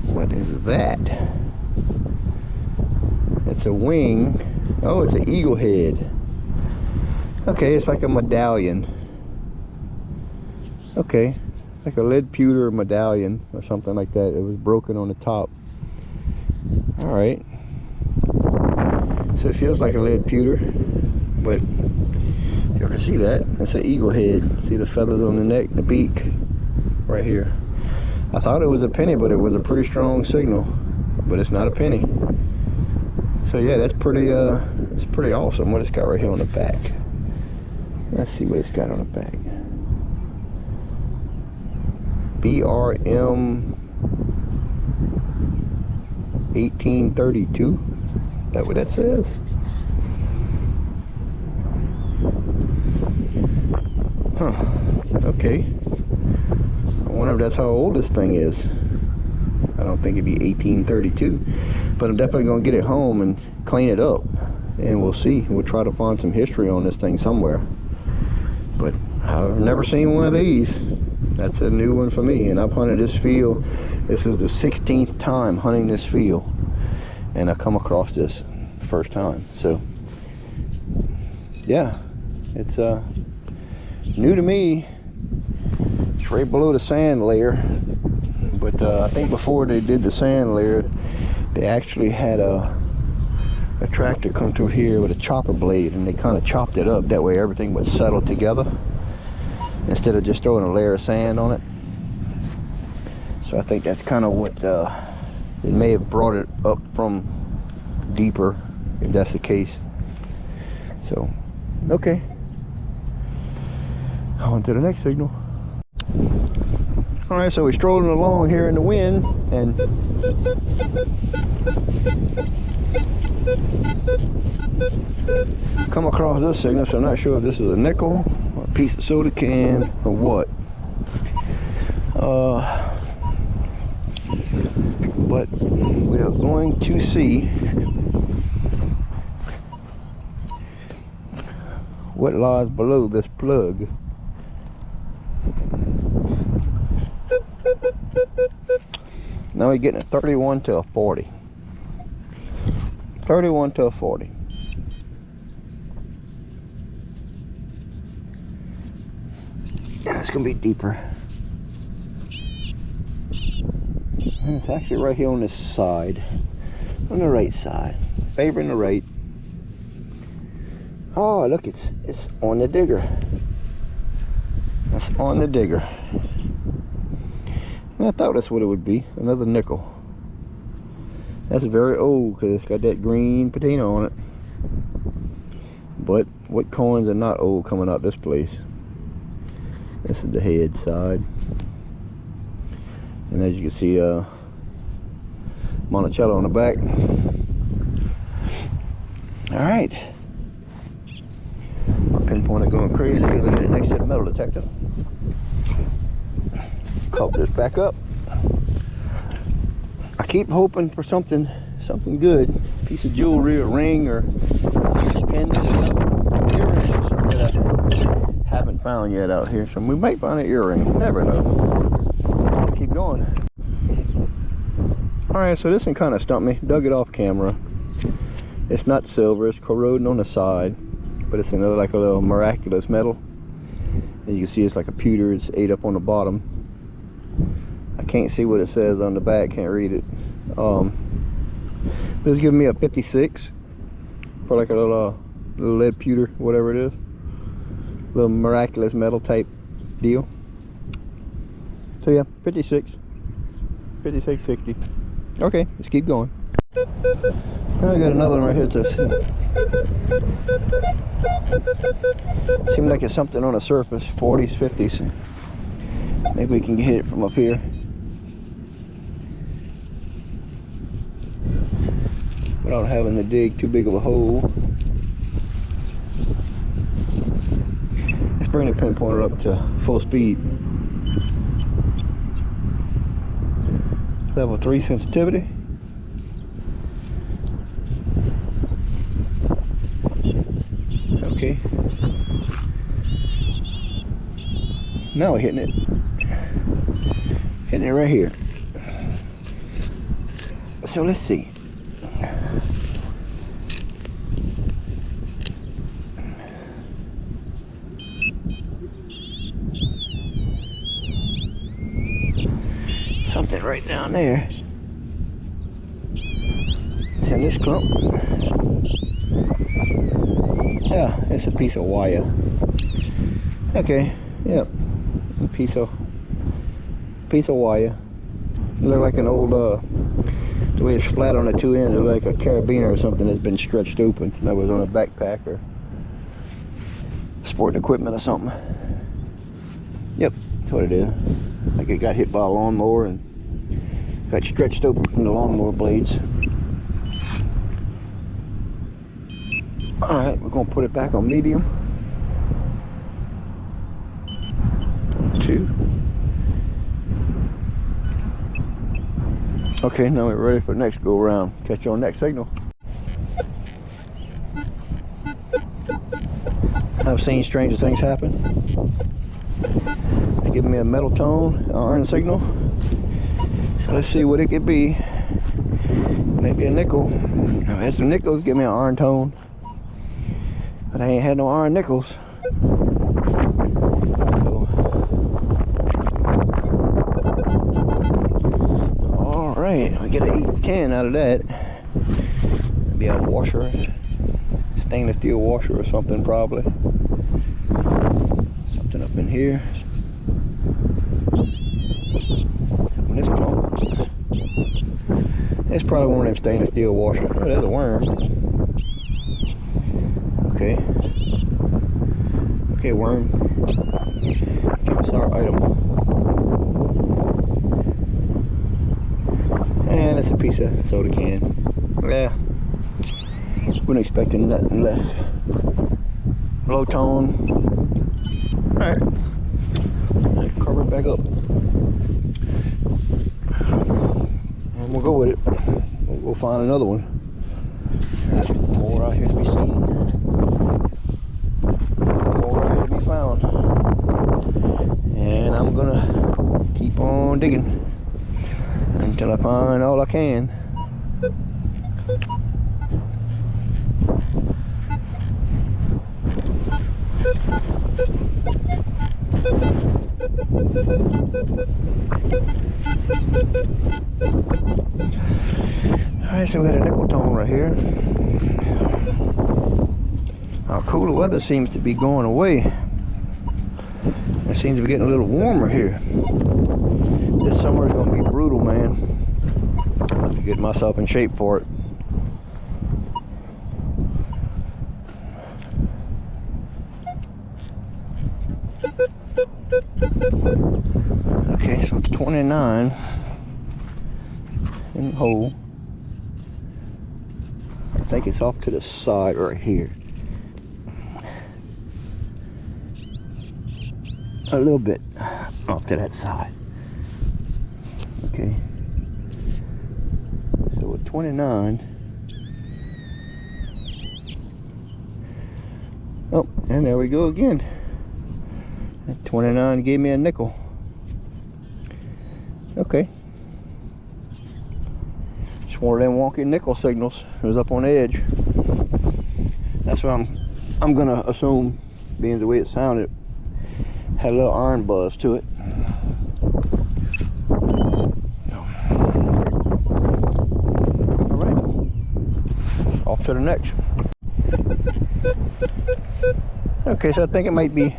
What is that? It's a wing. Oh, it's an eagle head. Okay, it's like a medallion. Okay, like a lead pewter medallion or something like that. It was broken on the top. All right. So it feels like a lead pewter, but you can see that. It's an eagle head. See the feathers on the neck, the beak, right here. I thought it was a penny, but it was a pretty strong signal. But it's not a penny. So yeah, that's pretty. It's pretty awesome. What it's got right here on the back. Let's see what it's got on the back. BRM 1832. Is that what that says? Huh. Okay. I wonder if that's how old this thing is. I don't think it'd be 1832, but I'm definitely gonna get it home and clean it up, and we'll see. We'll try to find some history on this thing somewhere. But I've never seen one of these. That's a new one for me, and I've hunted this field. This is the 16th time hunting this field, and I come across this first time. So yeah, it's new to me. It's right below the sand layer, but I think before they did the sand layer, they actually had a tractor come through here with a chopper blade, and they kind of chopped it up. That way everything would settle together instead of just throwing a layer of sand on it. So I think that's kind of what it may have brought it up from deeper, if that's the case. So okay, on to the next signal. All right, so we're strolling along here in the wind, and come across this signal. So I'm not sure if this is a nickel or a piece of soda can or what. But we are going to see what lies below this plug. Now we're getting a 31 to a 40. 31 to a 40. And it's gonna be deeper. And it's actually right here on this side, on the right side, favoring the right. Oh, look, it's on the digger. That's on the digger. And I thought that's what it would be, another nickel. That's very old because it's got that green patina on it. But what coins are not old coming out this place? This is the head side. And as you can see, Monticello on the back. All right. My pinpoint is going crazy because I got it next to the metal detector. Cover this back up. I keep hoping for something good, piece of jewelry, a ring, or pin, earrings, or something that I haven't found yet out here. So we might find an earring. Never know. Keep going. All right, so this one kind of stumped me. Dug it off camera. It's not silver. It's corroding on the side, but it's another like a little miraculous metal. And you can see it's like a pewter. It's 8 up on the bottom. I can't see what it says on the back, can't read it. But it's giving me a 56 for like a little lead pewter, whatever it is. Little miraculous metal type deal. So yeah, 56.60. Okay, let's keep going. Now I got another one right here to see. Seems like it's something on the surface, 40s, 50s. Maybe we can hit it from up here. Without having to dig too big of a hole. Let's bring the pinpointer up to full speed. Level 3 sensitivity. Okay. Now we're hitting it. Hitting it right here. So let's see. Something right down there. It's in this clump. Yeah, it's a piece of wire. Okay, yep. A piece of wire. It look like an old the way it's flat on the two ends, it look like a carabiner or something that's been stretched open. That was on a backpack or sporting equipment or something. Yep, that's what it is. Like it got hit by a lawnmower and got stretched open from the lawnmower blades. Alright, we're going to put it back on medium. 2. Okay, now we're ready for the next go around. Catch you on next signal. I've seen stranger things happen. It's giving me a metal tone, an iron signal. So let's see what it could be. Maybe a nickel. I've had some nickels give me an iron tone. But I ain't had no iron nickels. So. Alright, we get an 810 out of that. Maybe a washer. Stainless steel washer or something probably. Something up in here. Up in this clump. It's probably one of them stainless steel washers. Oh, there's a worm. Okay. Okay, worm. Give us our item. And it's a piece of soda can. Yeah. Wasn't expecting nothing less. Low tone. Alright. Cover it back up. And we'll go with it. We'll go find another one. There's more out here to be seen. More out here to be found. And I'm gonna keep on digging until I find all I can. Alright, so we got a nickel tone right here. Our cooler weather seems to be going away. It seems to be getting a little warmer here. This summer is going to be brutal, man. I have to get myself in shape for it. Okay, so it's 29 in the hole. I think it's off to the side right here. A little bit off to that side. Okay. So with 29. Oh, and there we go again. 29 gave me a nickel. Okay. Just one of them wonky nickel signals. It was up on the edge. That's what I'm gonna assume, being the way it sounded. Had a little iron buzz to it. Alright. Off to the next. Okay, so I think it might be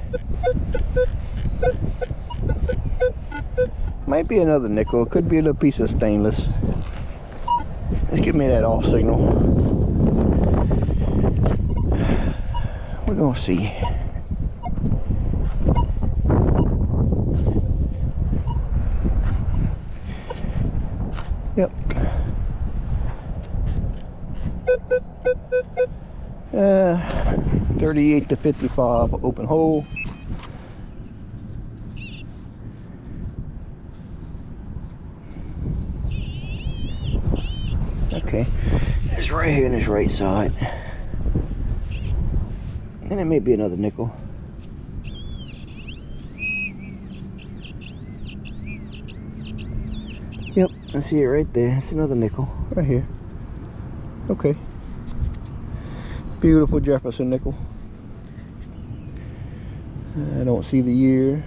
Might be another nickel. Could be a little piece of stainless. Let's give me that off signal. We're gonna see. Yep. 38 to 55 open hole. Okay, it's right here on this right side. And it may be another nickel. Yep, I see it right there. It's another nickel right here. Okay. Beautiful Jefferson nickel. I don't see the year.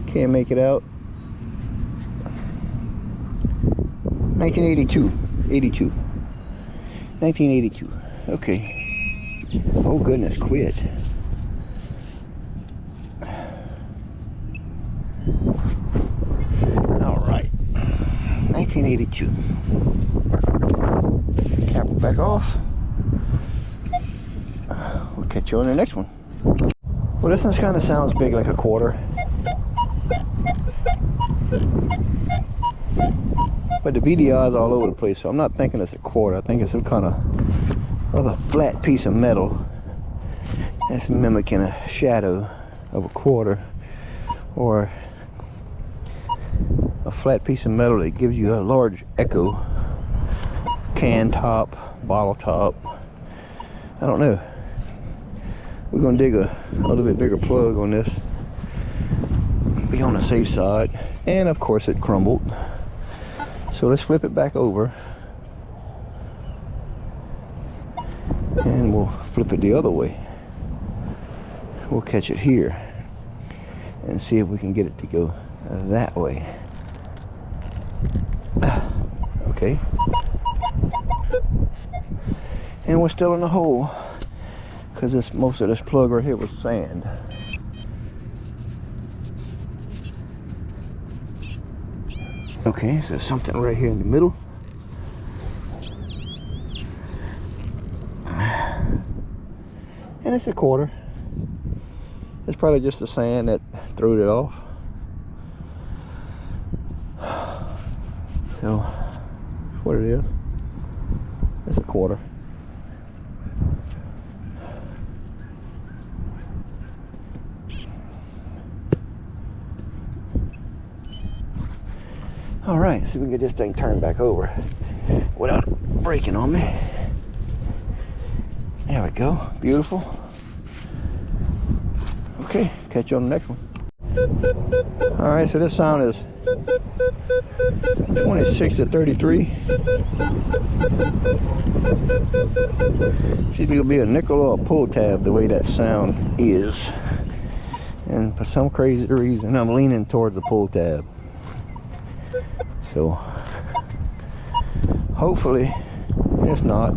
Can't make it out. 1982. 1982. Okay. Oh goodness, quit. All right. 1982. Cap it back off. We'll catch you on the next one. Well, this one kind of sounds big, like a quarter. But the VDI is all over the place, so I'm not thinking it's a quarter. I think it's some kind of other flat piece of metal that's mimicking a shadow of a quarter, or a flat piece of metal that gives you a large echo. Can top, bottle top, I don't know. We're gonna dig a little bit bigger plug on this, be on the safe side. And of course it crumbled, so let's flip it back over and we'll flip it the other way. We'll catch it here and see if we can get it to go that way. Okay, and we're still in the hole because most of this plug right here was sand. Okay, so something right here in the middle. And it's a quarter. It's probably just the sand that threw it off. So, that's what it is. It's a quarter. All right, so we can get this thing turned back over without breaking on me. There we go, beautiful. Okay, catch you on the next one. All right, so this sound is 26 to 33. See if it'll be a nickel or a pull tab the way that sound is. And for some crazy reason, I'm leaning towards the pull tab. So hopefully it's not,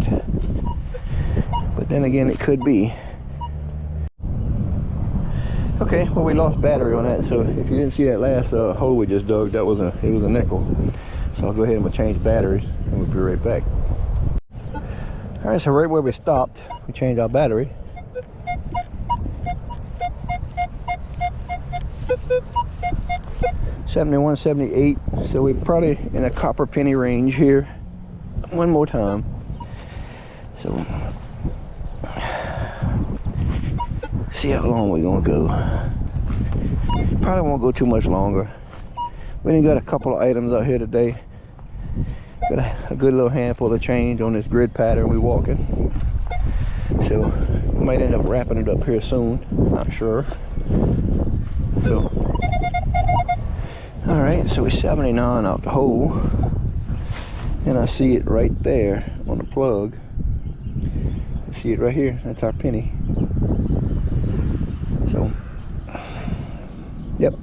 but then again it could be. Okay, well, we lost battery on that, so if you didn't see that last hole we just dug, it was a nickel. So I'll go ahead and we'll change batteries and we'll be right back. All right, so right where we stopped, we changed our battery. $71, $78, so we're probably in a copper penny range here. One more time. So see how long we're gonna go. Probably won't go too much longer. We done got a couple of items out here today. Got a good little handful of change on this grid pattern we walking. So we might end up wrapping it up here soon. Not sure. So all right, so we're 79 out the hole, and I see it right there on the plug. You see it right here. That's our penny. So, yep,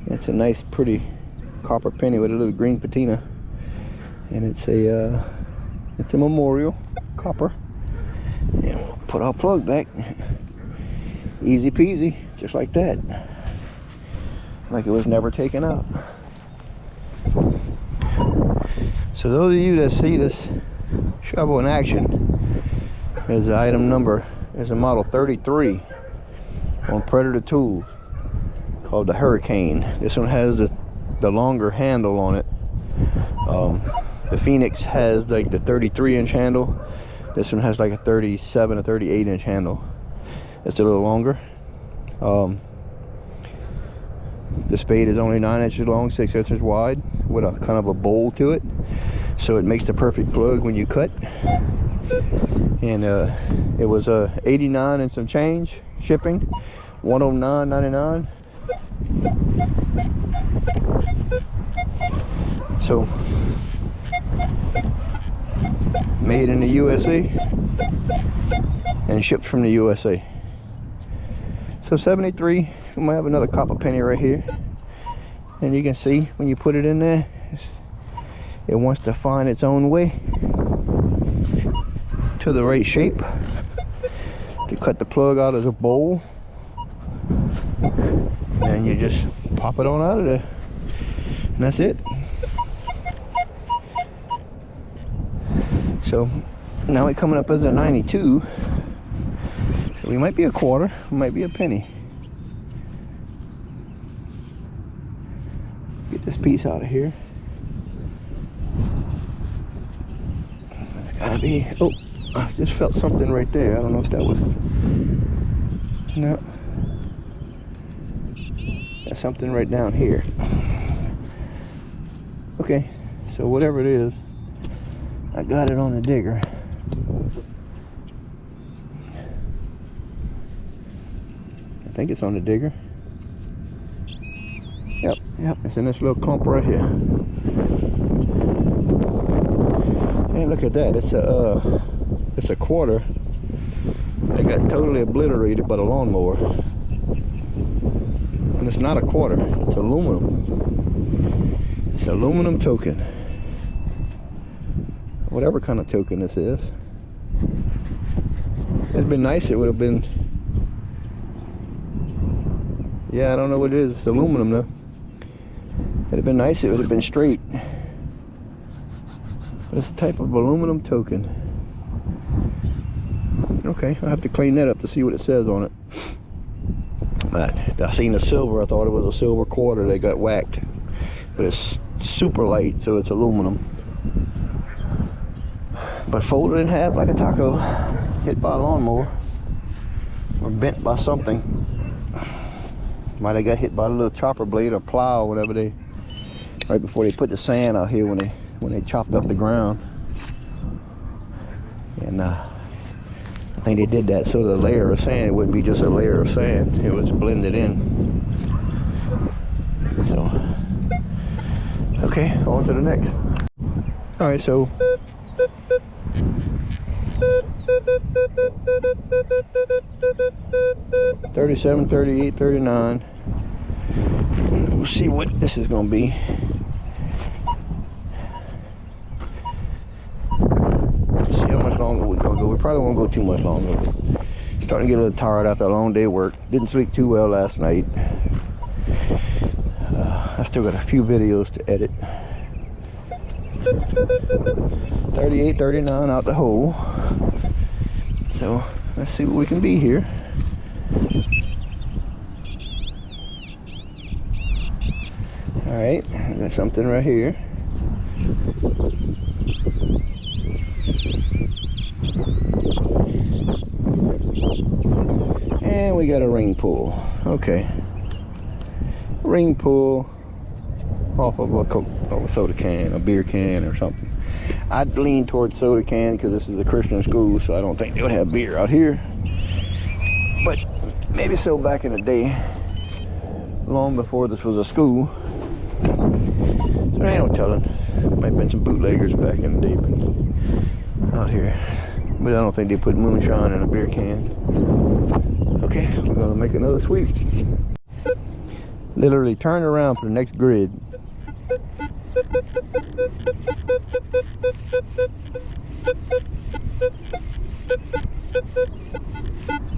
it's a nice, pretty copper penny with a little green patina, and it's a memorial copper. And we'll put our plug back. Easy peasy, just like that. like it was never taken out. So those of you that see this shovel in action, is the item number, is a model 33 on Predator Tools called the Hurricane. This one has the longer handle on it. The Phoenix has like the 33-inch handle. This one has like a 37 or 38-inch handle. It's a little longer. The spade is only 9 inches long, 6 inches wide, with a kind of a bowl to it, so it makes the perfect plug when you cut. And it was 89 and some change shipping, $109.99. So made in the USA and shipped from the USA. So 73, we might have another copper penny right here, and you can see when you put it in there, it wants to find its own way to the right shape to cut the plug out of the bowl, and you just pop it on out of there, and that's it. So now we're coming up as a 92. So we might be a quarter, we might be a penny. Get this piece out of here. It's gotta be, oh, I just felt something right there. I don't know if that was, no. There's something right down here. Okay, so whatever it is, I got it on the digger. I think it's on the digger. Yep, it's in this little clump right here. Hey, look at that. It's a quarter. They got totally obliterated by the lawnmower. And it's not a quarter, it's aluminum. It's an aluminum token. Whatever kind of token this is. It'd been nice, it would have been, yeah, I don't know what it is, it's aluminum though. It'd have been nice, it would have been straight. But it's a type of aluminum token. Okay, I'll have to clean that up to see what it says on it. But I seen the silver, I thought it was a silver quarter that got whacked. But it's super light, so it's aluminum. But folded in half like a taco, hit by a lawnmower, or bent by something. Might have got hit by a little chopper blade or plow or whatever they, right before they put the sand out here when they chopped up the ground. And I think they did that so the layer of sand, it wouldn't be just a layer of sand, it was blended in. So, okay, on to the next. All right, so 37, 38, 39. We'll see what this is going to be. Let's see how much longer we're going to go. We probably won't go too much longer. Starting to get a little tired after a long day of work. Didn't sleep too well last night. I still got a few videos to edit. 38, 39 out the hole. So let's see what we can be here. All right, got something right here. And we got a ring pull. Okay, ring pull off of a Coke, or a soda can, a beer can or something. I'd lean towards soda can because this is a Christian school, so I don't think they would have beer out here. But maybe so back in the day, long before this was a school. There ain't no telling. Might have been some bootleggers back in the day out here. But I don't think they put moonshine in a beer can. Okay, we're gonna make another sweep. Literally turn around for the next grid.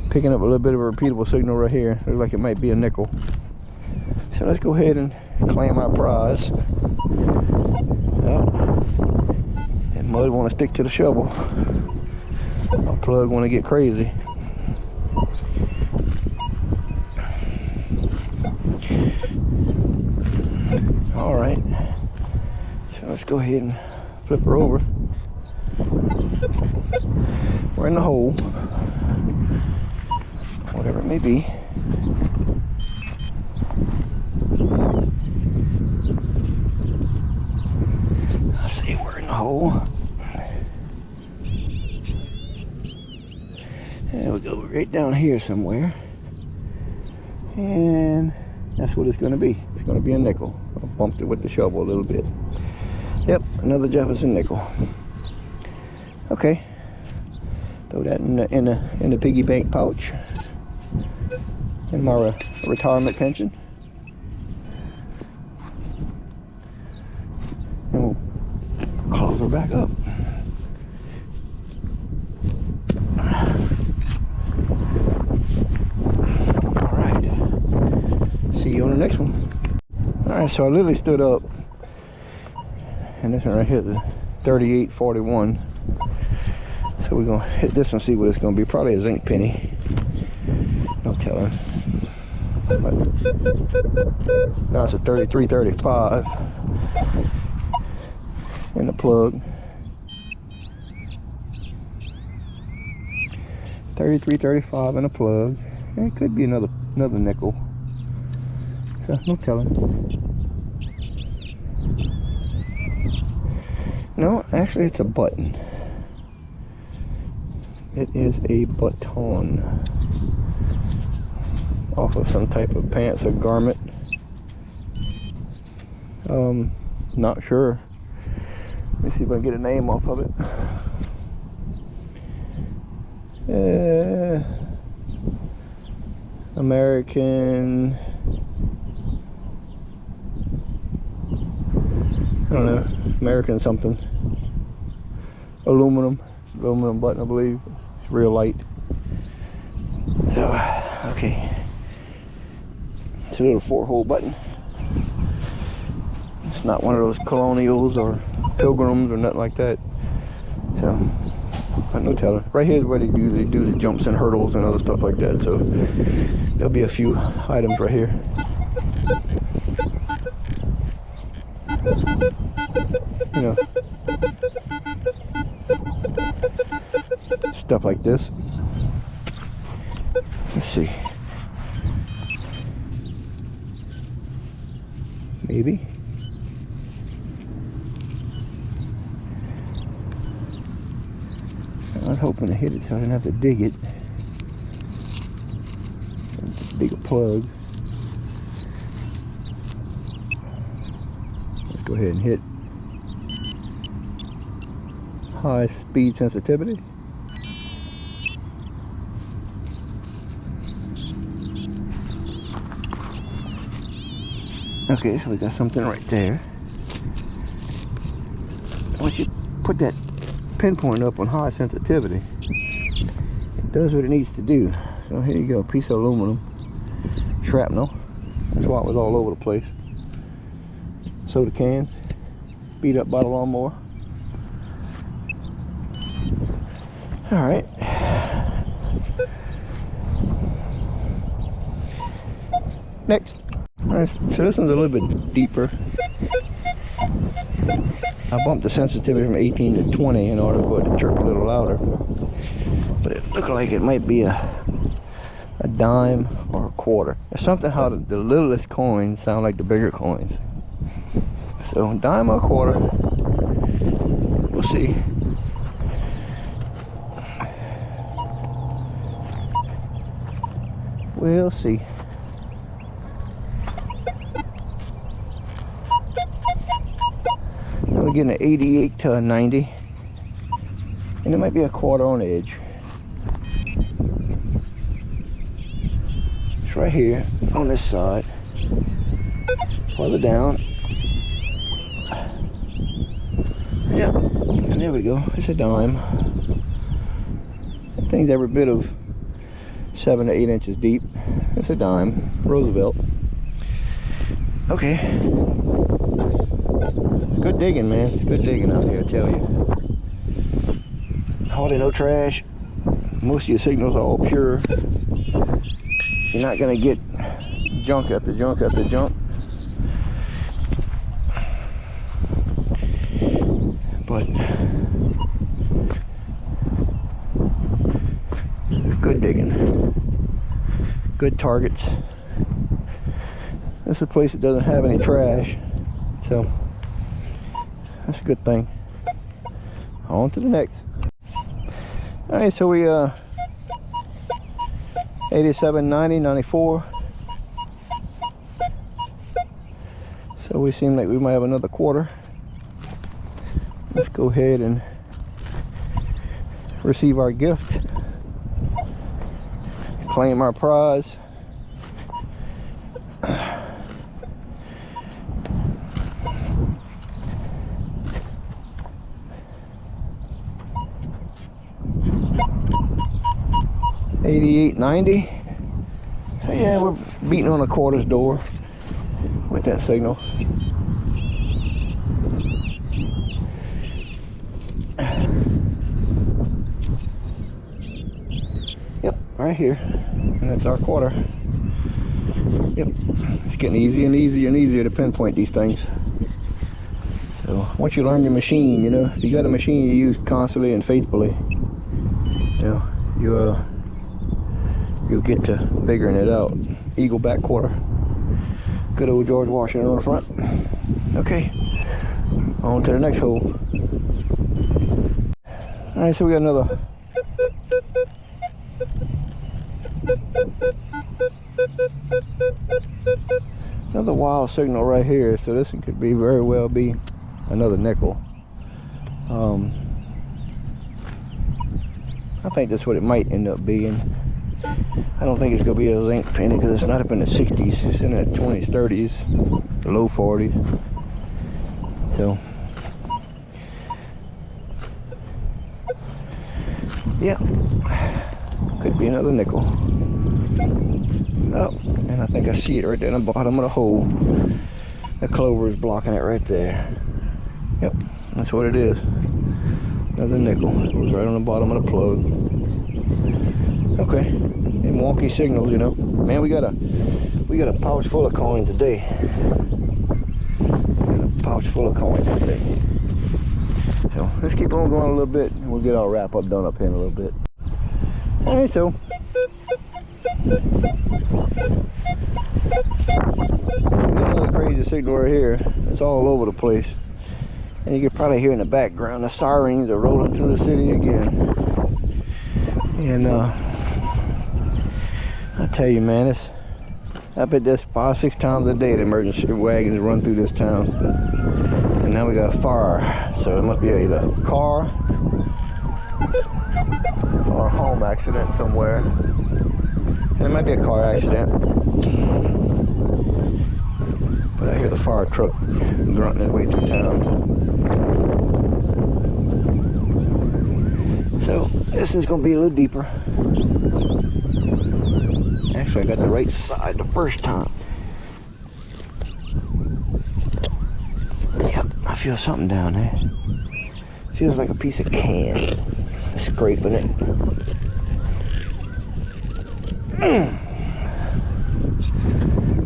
Picking up a little bit of a repeatable signal right here. Looks like it might be a nickel. So So let's go ahead and claim our prize. That mud want to stick to the shovel. Our plug want to get crazy. All right. So let's go ahead and flip her over. We're in the hole, whatever it may be. I say we're in the hole. There we go, right down here somewhere. And that's what it's going to be. It's going to be a nickel. I bumped it with the shovel a little bit. Yep, another Jefferson nickel. Okay, throw that in the piggy bank pouch in my retirement pension, and we'll close her back up. All right, see you on the next one. All right, so I literally stood up, and this one right here, the 3841. So we're gonna hit this and see what it's gonna be. Probably a zinc penny. No telling. But now it's a 3335 in the plug. 3335 in the plug. And it could be another nickel. So no telling. No, actually it's a button. It is a baton off of some type of pants or garment. Not sure. Let me see if I can get a name off of it. American, I don't know, American something. Aluminum button, I believe. It's real light. So, okay. It's a little 4-hole button. It's not one of those colonials or pilgrims or nothing like that. So, no telling. Right here is where they do the jumps and hurdles and other stuff like that. So, there'll be a few items right here. You know, stuff like this. Let's see. Maybe. I was hoping to hit it so I didn't have to dig it. Dig a plug. Let's go ahead and hit high speed sensitivity. Okay, so we got something right there. Once you put that pinpoint up on high sensitivity, it does what it needs to do. So here you go, a piece of aluminum shrapnel. That's why it was all over the place. Soda can, beat up by the lawnmower. All right. Next. All right, so this one's a little bit deeper. I bumped the sensitivity from 18 to 20 in order for it to chirp a little louder. But it looked like it might be a dime or a quarter. It's something how the littlest coins sound like the bigger coins. So dime or a quarter. We'll see. We'll see. We're getting an 88 to a 90, and it might be a quarter on the edge. It's right here on this side. Further down. Yep, and there we go. It's a dime. That thing's every bit of 7 to 8 inches deep. It's a dime. Roosevelt. Okay. Good digging, man. It's good digging out here, I tell you. Hardly no trash. Most of your signals are all pure. You're not gonna get junk after junk after junk. But good digging. Good targets. This is a place that doesn't have any trash, so that's a good thing. On to the next. All right, so we 87, 90, 94. So we seem like we might have another quarter. Let's go ahead and receive our gift. Claim our prize. $88.90. So yeah, we're beating on a quarter's door with that signal. Yep, right here. And that's our quarter. Yep. It's getting easier and easier and easier to pinpoint these things. So once you learn your machine, you know, if you got a machine you use constantly and faithfully, you know, you'll get to figuring it out. Eagle back quarter. Good old George Washington on the front. Okay, on to the next hole. Alright, so we got another wild signal right here. So this could be very well be another nickel. I think that's what it might end up being. I don't think it's gonna be a zinc penny because it's not up in the 60s. It's in the 20s, 30s, low 40s. So yeah, could be another nickel. Oh, and I think I see it right there in the bottom of the hole. The clover is blocking it right there. Yep, that's what it is. Another nickel. It goes right on the bottom of the plug. Okay, and wonky signals, you know. Man, we got a pouch full of coins today. We got a pouch full of coins today. So let's keep on going a little bit, and we'll get our wrap up done up here in a little bit. All right, so we got another crazy signal right here. It's all over the place. And you can probably hear in the background the sirens are rolling through the city again. And I tell you, man, I bet that's 5-6 times a day the emergency wagons run through this town. And now we got a fire, so it must be either a car or a home accident somewhere. And it might be a car accident. But I hear the fire truck grunting its way through town. So this is going to be a little deeper. Actually, I got the right side the first time. Yep, I feel something down there. Feels like a piece of can. Scraping it.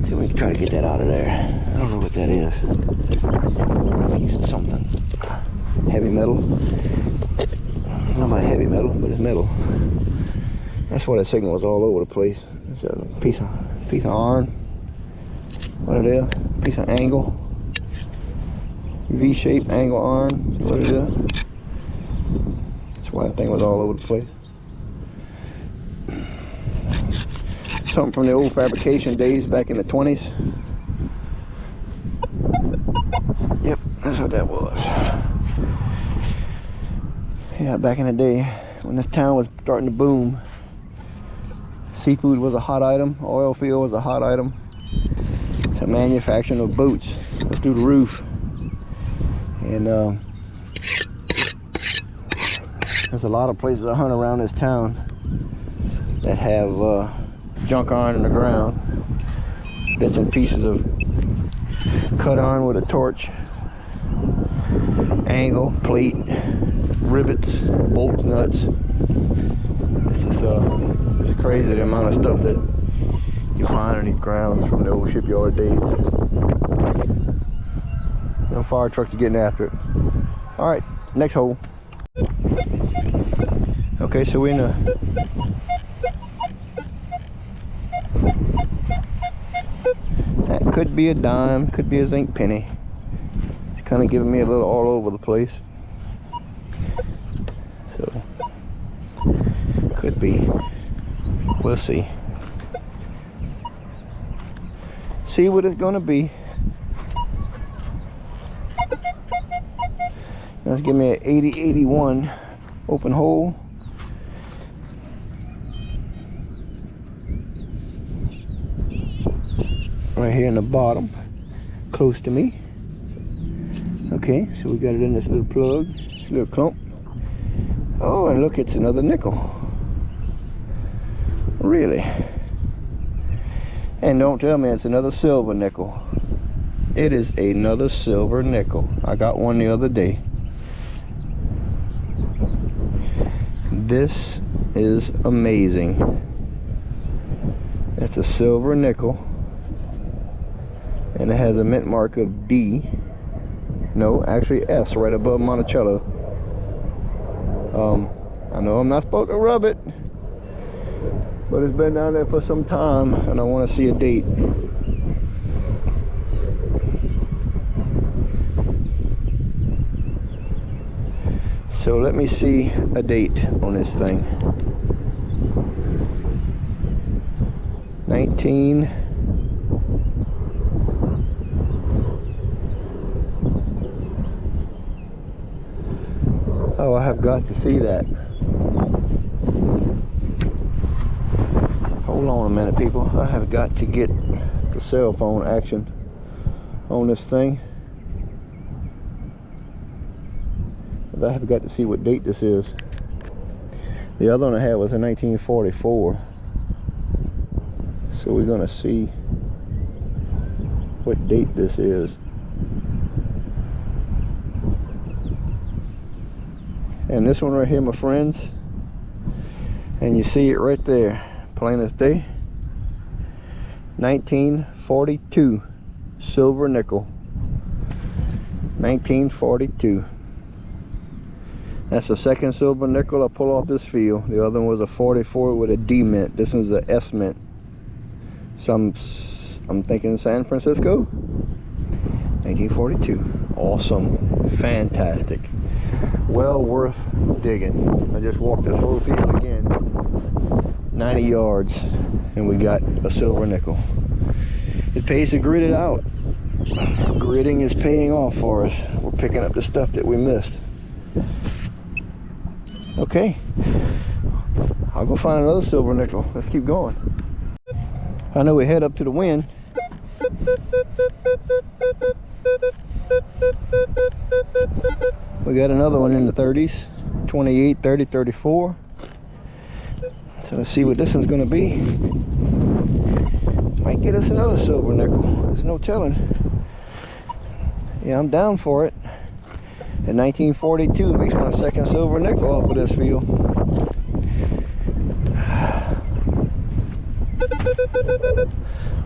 See if we can try to get that out of there. I don't know what that is. A piece of something. Heavy metal. Not my heavy metal, but it's metal. That's why that signal is all over the place. It's a piece of iron. What it is? Piece of angle. V-shaped angle iron. What it is? That's why that thing was all over the place. Something from the old fabrication days back in the 20s. Yep, that's what that was. Yeah, back in the day when this town was starting to boom, seafood was a hot item, oil field was a hot item. The manufacturing of boats was through the roof. And there's a lot of places I hunt around this town that have junk iron in the ground, bits and pieces of cut on with a torch. Angle, plate, rivets, bolts, nuts. It's crazy the amount of stuff that you find on these grounds from the old shipyard days. Them fire trucks are getting after it. All right, next hole. Okay, so we're in a that could be a dime, could be a zinc penny. It's kind of giving me a little all over the place. So could be. We'll see. See what it's gonna be. Let's give me an 8081 open hole. Right here in the bottom, close to me. Okay, so we got it in this little plug, this little clump. Oh, and look, it's another nickel. Really? And don't tell me it's another silver nickel. It is another silver nickel. I got one the other day. This is amazing. It's a silver nickel. And it has a mint mark of D. No, actually S right above Monticello. I know I'm not supposed to rub it, but it's been down there for some time and I want to see a date. So let me see a date on this thing. 19. Oh, I have got to see that. Hold on a minute, people. I have got to get the cell phone action on this thing. I have got to see what date this is. The other one I had was in 1944. So we're gonna see what date this is. And this one right here, my friends, and you see it right there, plain as day. 1942 silver nickel. 1942. That's the second silver nickel I pull off this field. The other one was a 44 with a D mint. This is a S mint. So I'm thinking San Francisco. 1942. Awesome. Fantastic. Well worth digging. I just walked this whole field again. 90 yards and we got a silver nickel. It pays to grit it out. Gritting is paying off for us. We're picking up the stuff that we missed. Okay, I'll go find another silver nickel. Let's keep going. I know we head up to the wind. We got another one in the 30s, 28, 30, 34. So let's see what this one's gonna be. Might get us another silver nickel. There's no telling. Yeah, I'm down for it. In 1942 makes my second silver nickel off of this field.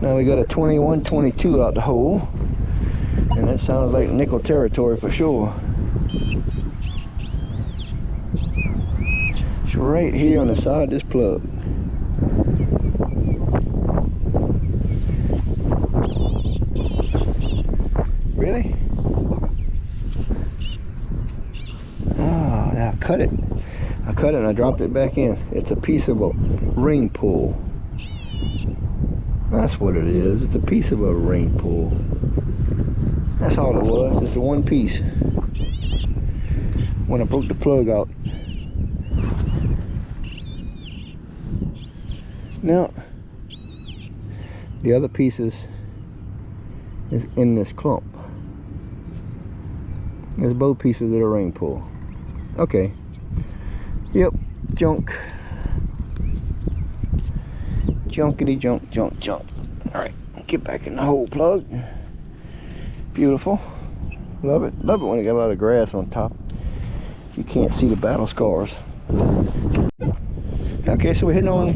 Now we got a 21-22 out the hole, and that sounds like nickel territory for sure. It's right here on the side of this plug. Really? I cut it. I cut it and I dropped it back in. It's a piece of a ring pull. That's what it is. It's a piece of a ring pull. That's all it was. It's the one piece. When I broke the plug out. Now, the other pieces is in this clump. There's both pieces of the ring pull. Okay. Yep. Junk. Junkity junk, junk, junk. Alright. Get back in the hole plug. Beautiful. Love it. Love it when it got a lot of grass on top. You can't see the battle scars. Okay, so we're hitting on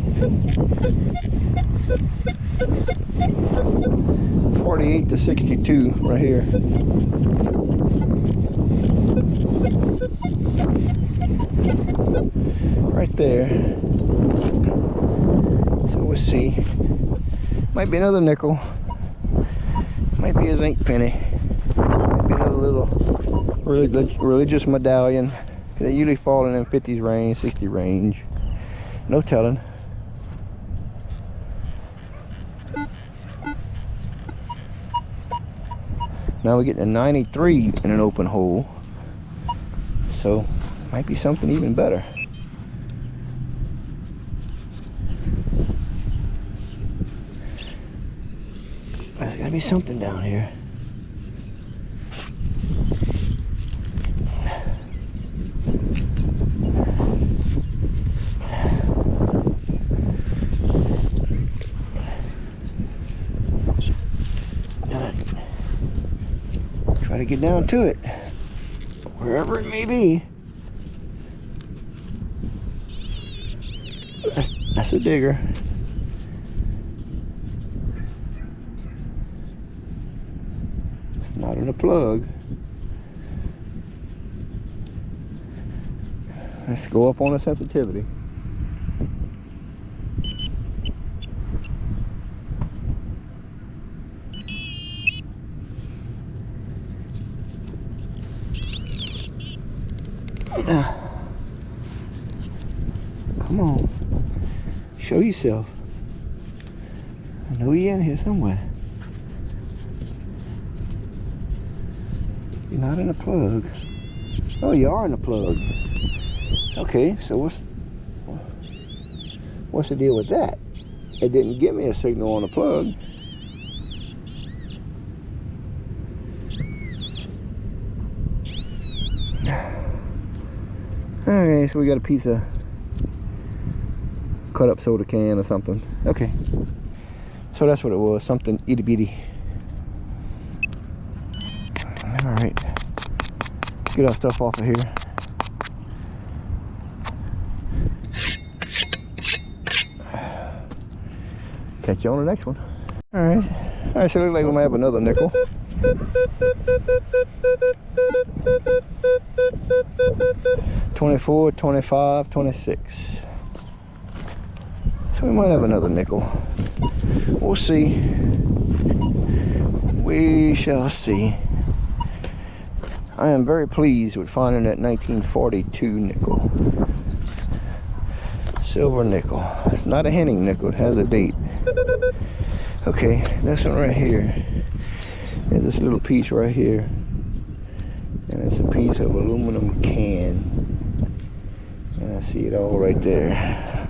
48 to 62 right here. Right there. So we'll see. Might be another nickel. Might be a zinc penny. Might be another little religious medallion. They usually fall in them 50s range, 60 range. No telling. Now we're getting a 93 in an open hole. So might be something even better. There's gotta be something down here. Try to get down to it, wherever it may be. That's a digger. It's not in a plug. Let's go up on the sensitivity. Come on, show yourself. I know you're in here somewhere. You're not in a plug. Oh, you are in a plug. Okay, so what's the deal with that? It didn't give me a signal on the plug. Okay, so we got a piece of cut up soda can or something. Okay, so that's what it was, something itty bitty. All right, get our stuff off of here. Catch you on the next one. All right, so it looks like we might have another nickel. $24, $25, $26. So we might have another nickel. We'll see. We shall see. I am very pleased with finding that 1942 nickel. Silver nickel. It's not a Henning nickel, it has a date. Okay, this one right here. There's this little piece right here. And it's a piece of aluminum can. And I see it all right there.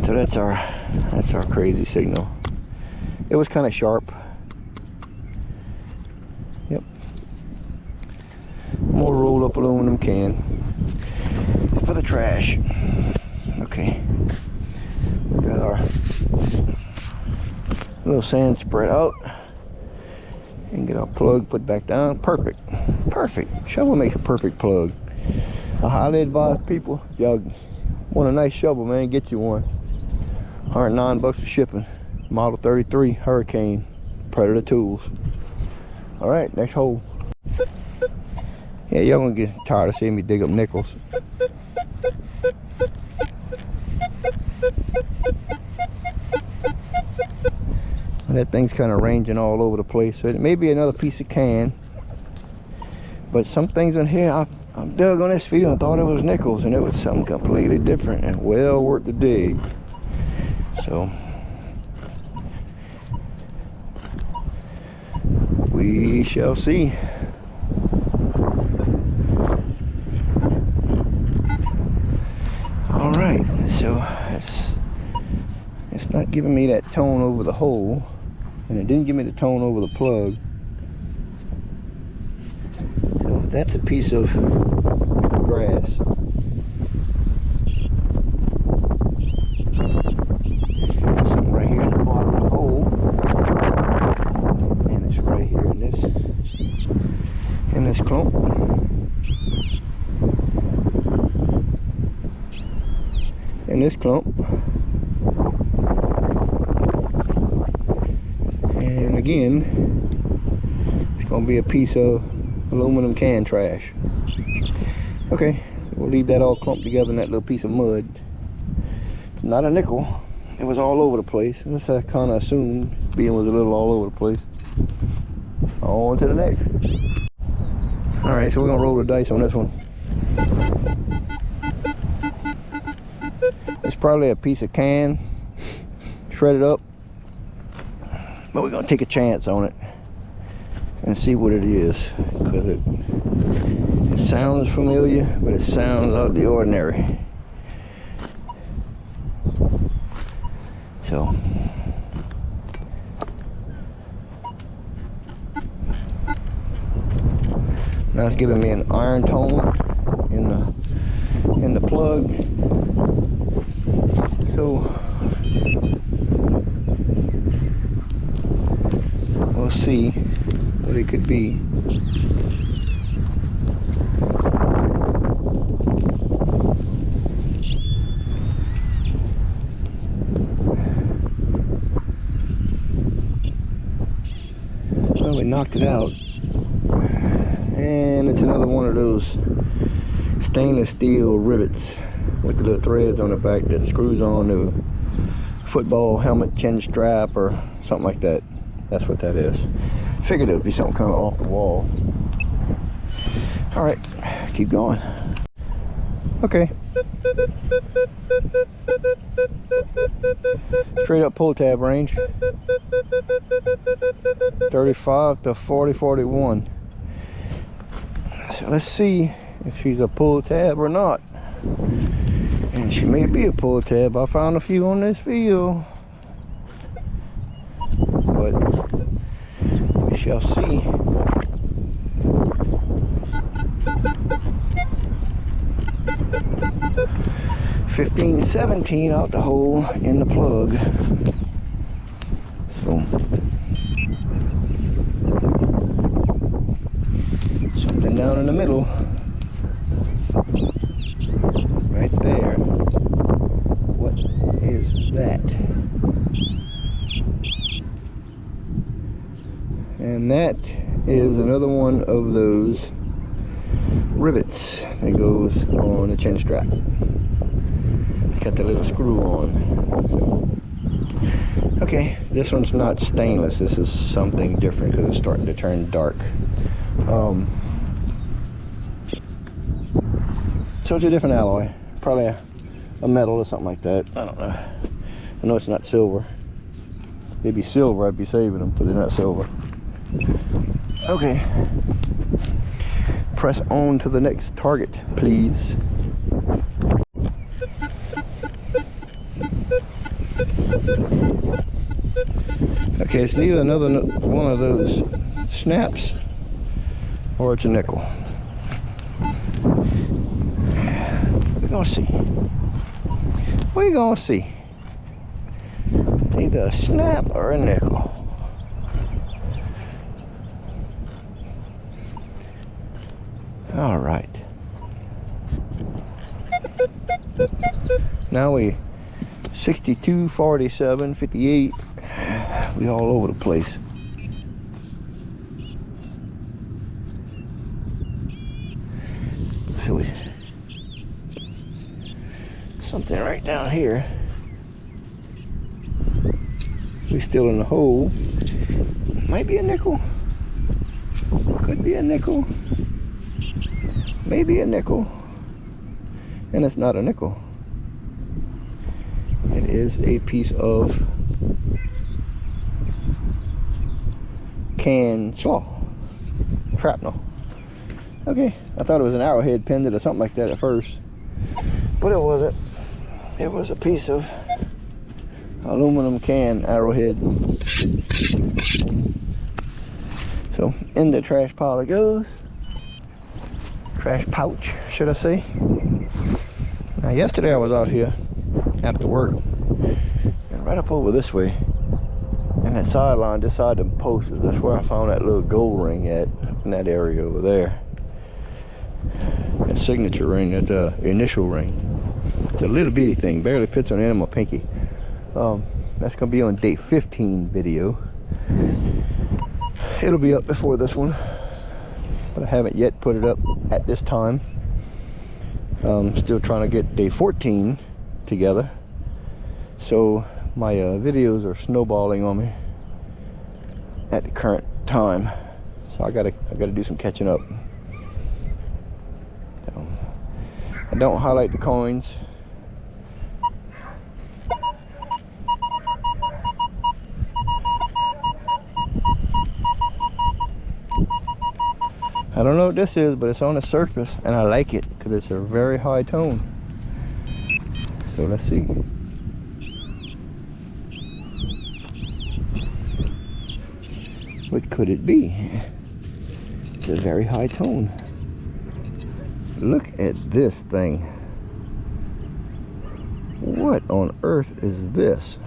So that's our crazy signal. It was kind of sharp. Yep. More rolled up aluminum can for the trash. Okay. We got our little sand spread out. And get our plug put back down. Perfect. Perfect. Shovel makes a perfect plug. I highly advise people, y'all want a nice shovel, man, get you one. $109 for shipping. Model 33 Hurricane Predator tools. All right, next hole. Yeah, y'all gonna get tired of seeing me dig up nickels. And that thing's kind of ranging all over the place. So it may be another piece of can. But some things in here, I dug on this field and thought it was nickels, and it was something completely different and well worth the dig. So we shall see. All right, so it's not giving me that tone over the hole, and it didn't give me the tone over the plug. So that's a piece of grass. Something right here in the bottom of the hole, and it's right here in this clump. And again, it's going to be a piece of aluminum can trash. Okay, we'll leave that all clumped together in that little piece of mud. It's not a nickel. It was all over the place. That's I kind of assumed, being was a little all over the place. On to the next. Alright, so we're going to roll the dice on this one. It's probably a piece of can, shredded up. But we're going to take a chance on it and see what it is. Because it sounds familiar, but it sounds out of the ordinary. So now it's giving me an iron tone in the plug. So we'll see what it could be. Well, we knocked it out, and it's another one of those stainless steel rivets with the little threads on the back that screws on to a football helmet chin strap or something like that. That's what that is. Figured it would be something kind of off the wall. All right, keep going. Okay. Straight up pull tab range. 35 to 40, 41. So let's see if she's a pull tab or not. And she may be a pull tab. I found a few on this video. But we shall see. $15.17 out the hole in the plug. So something down in the middle, right there. What is that? And that is another one of those rivets that goes on the chin strap. It's got the little screw on. So, okay, this one's not stainless. This is something different because it's starting to turn dark. So it's a different alloy, probably a metal or something like that. I don't know. I know it's not silver. If they'd be silver, I'd be saving them, but they're not silver. Okay. Press on to the next target, please. Okay, it's either another one of those snaps or it's a nickel. We're gonna see. We're gonna see. It's either a snap or a nickel. All right. Now we 62, 47, 58. We all over the place. So we something right down here. We still in the hole. Might be a nickel. Could be a nickel. Maybe a nickel. And it's not a nickel. It is a piece of can slaw. Shrapnel. Okay, I thought it was an arrowhead pendant or something like that at first. But it wasn't. It was a piece of aluminum can arrowhead. So in the trash pile it goes. Trash pouch, should I say. Now yesterday I was out here after work and right up over this way and that sideline just side of the posts, that's where I found that little gold ring at, in that area over there. That signature ring, that initial ring. It's a little bitty thing, barely fits on the end of my pinky. That's gonna be on day 15 video. It'll be up before this one, but I haven't yet put it up at this time. Still trying to get day 14 together, so my videos are snowballing on me at the current time. So I gotta do some catching up. I don't highlight the coins. I don't know what this is, but it's on the surface and I like it because it's a very high tone. So let's see. What could it be? It's a very high tone. Look at this thing. What on earth is this?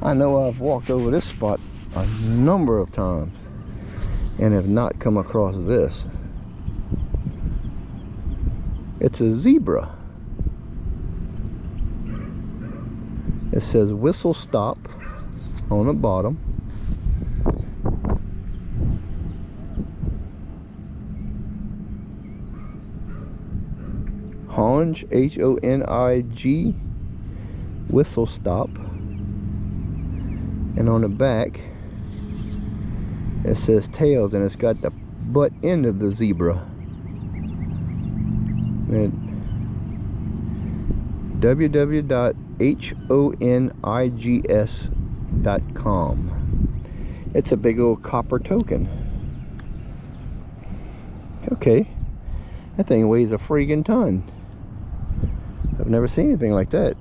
I know I've walked over this spot a number of times and have not come across this. It's a zebra. It says whistle stop on the bottom. Honig, H-O-N-I-G, whistle stop. And on the back it says tails, and it's got the butt end of the zebra. And www.honigs.com. It's a big old copper token. Okay, that thing weighs a friggin' ton. I've never seen anything like that.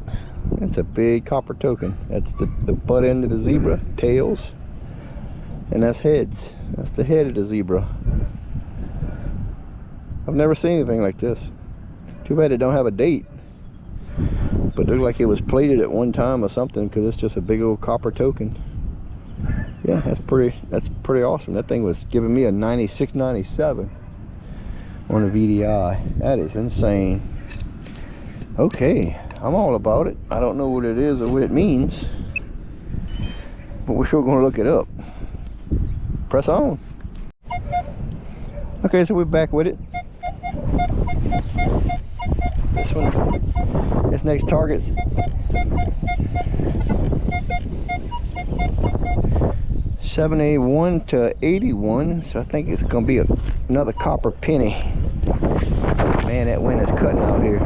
That's a big copper token. That's the butt end of the zebra, tails, and that's heads. That's the head of the zebra. I've never seen anything like this. Too bad it don't have a date, but it looked like it was plated at one time or something, because it's just a big old copper token. Yeah, that's pretty awesome. That thing was giving me a 96, 97 on a VDI. That is insane. Okay, I'm all about it. I don't know what it is or what it means, but we're sure gonna look it up. Press on. Okay, so we're back with it. This one, this next target's $781 to $81, so I think it's gonna be another copper penny. Man, that wind is cutting out here.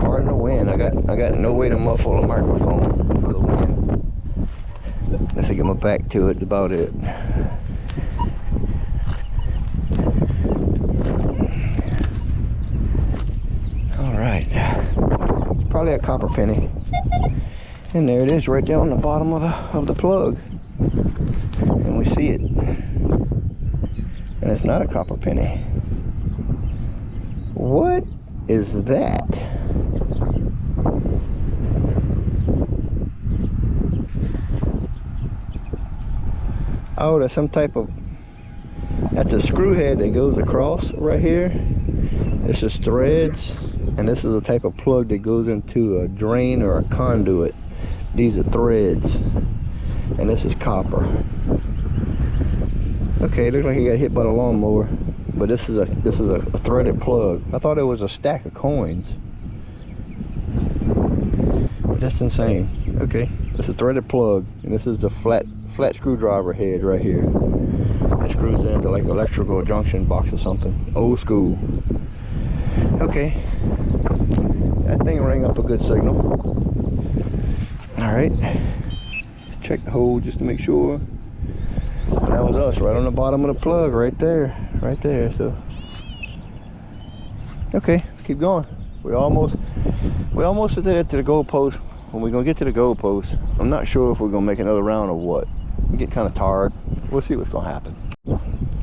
Pardon the wind. I got no way to muffle the microphone for the wind. Let's get my back to it. That's about it. All right, probably a copper penny. And there it is, right there on the bottom of the plug. And we see it. And it's not a copper penny. What is that? Oh, that's some type of, that's a screw head that goes across right here. This is threads, and this is a type of plug that goes into a drain or a conduit. These are threads, and this is copper. Okay, it looks like he got hit by the lawnmower, but this is a threaded plug. I thought it was a stack of coins. That's insane. Okay, this is a threaded plug, and this is the flat screwdriver head right here. That screws into like electrical junction box or something. Old school. Okay, that thing rang up a good signal. All right, let's check the hole just to make sure. That was us right on the bottom of the plug, right there. So okay, let's keep going. We almost did it to the goalpost. When we're gonna get to the goalpost, I'm not sure if we're gonna make another round or what. I get kind of tired. We'll see what's gonna happen.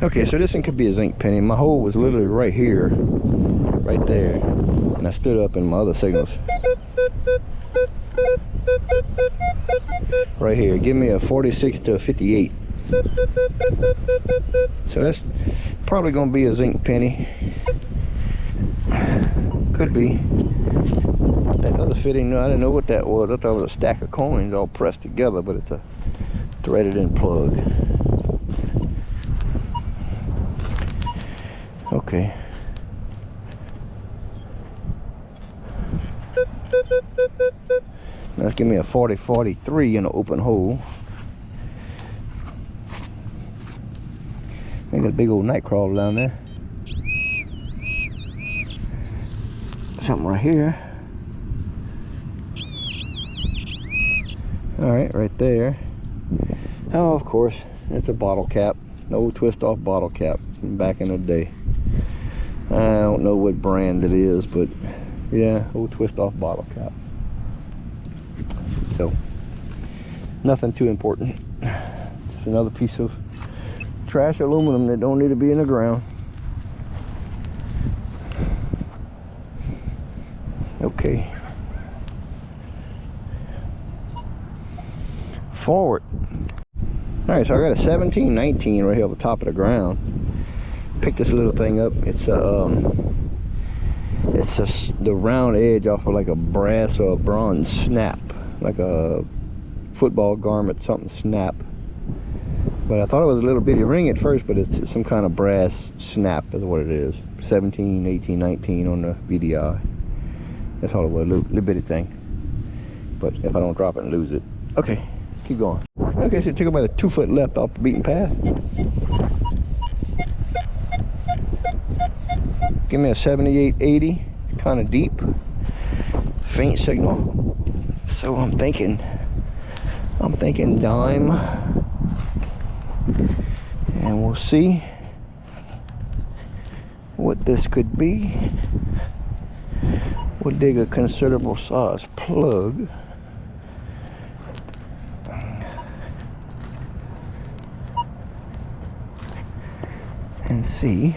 Okay, so this thing could be a zinc penny. My hole was literally right here, right there, and I stood up and my other signals right here. Give me a 46 to a 58. So that's probably gonna be a zinc penny. Could be. That other fitting, no, I didn't know what that was. I thought it was a stack of coins all pressed together, but it's a threaded in plug. Okay. Now let's give me a 40-43 in an open hole. I got a big old night crawler down there. Something right here. Alright, right there. Oh, of course, it's a bottle cap. An old twist off bottle cap from back in the day. I don't know what brand it is, but yeah, old twist off bottle cap. So, nothing too important. Just another piece of trash aluminum that don't need to be in the ground. Okay. Forward. Alright, so I got a 1719 right here on the top of the ground. Pick this little thing up. It's the round edge off of like a brass or a bronze snap, like a football garment, something snap. But I thought it was a little bitty ring at first, but it's some kind of brass snap is what it is. 17, 18, 19 on the VDI. That's all it was, a little bitty thing. But if I don't drop it and lose it. Okay, keep going. Okay, so it took about a 2 foot left off the beaten path. Give me a 7880, kind of deep, faint signal. So I'm thinking dime, and we'll see what this could be. We'll dig a considerable size plug. And see.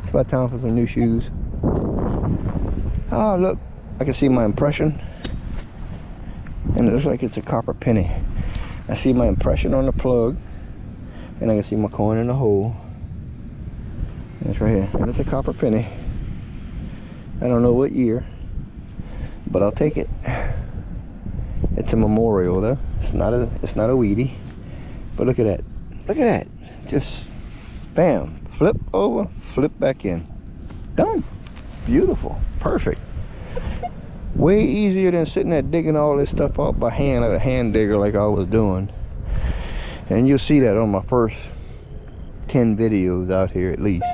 It's about time for some new shoes. Oh, look, I can see my impression, and it looks like it's a copper penny. I see my impression on the plug, and I can see my coin in the hole. And it's right here, and it's a copper penny. I don't know what year, but I'll take it. It's a memorial though. It's not a weedy. But look at that. Look at that. Just bam. Flip over, flip back in. Done. Beautiful. Perfect. Way easier than sitting there digging all this stuff out by hand, like a hand digger like I was doing. And you'll see that on my first 10 videos out here at least.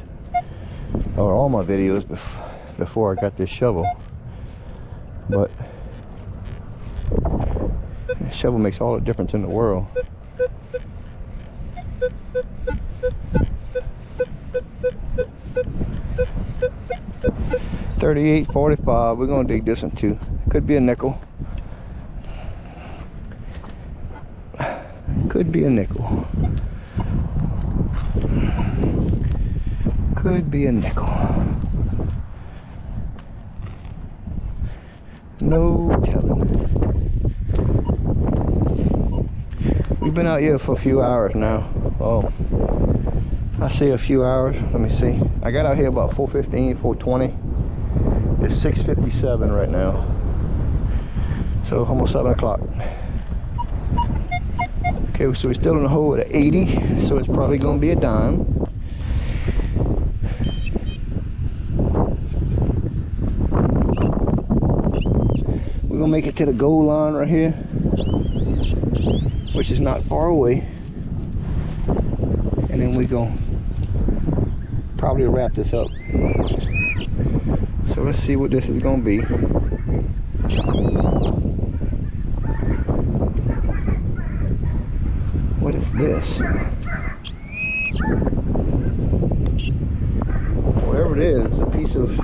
Or all my videos before I got this shovel. But this shovel makes all the difference in the world. $38.45. We're gonna dig this one too. Could be a nickel. Could be a nickel. Could be a nickel. No telling. We've been out here for a few hours now. Oh, I see a few hours. Let me see. I got out here about 4:15, 4:20. It's 6:57 right now. So almost 7 o'clock. Okay, so we're still in the hole at 80, so it's probably gonna be a dime. We're gonna make it to the goal line right here, which is not far away. And then we're gonna probably wrap this up. So let's see what this is gonna be. What is this? Whatever it is, a piece of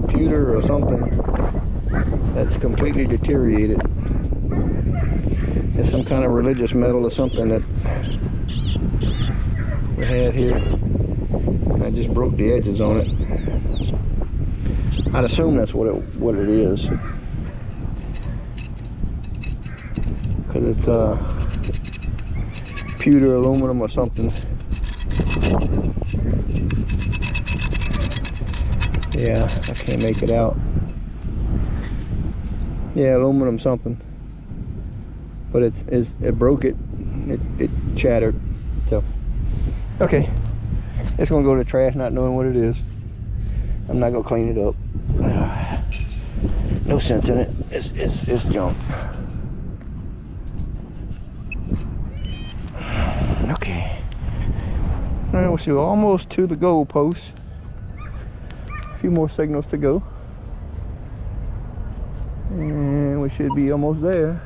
pewter or something that's completely deteriorated. It's some kind of religious metal or something that we had here. And I just broke the edges on it. I'd assume that's what it is, because it's pewter, aluminum, or something. Yeah, I can't make it out. Yeah, aluminum something. But it broke it. It shattered. So, okay. It's gonna go to the trash, not knowing what it is. I'm not gonna clean it up. No sense in it. It's junk. Okay. All right, we're almost to the goal post. A few more signals to go, and we should be almost there.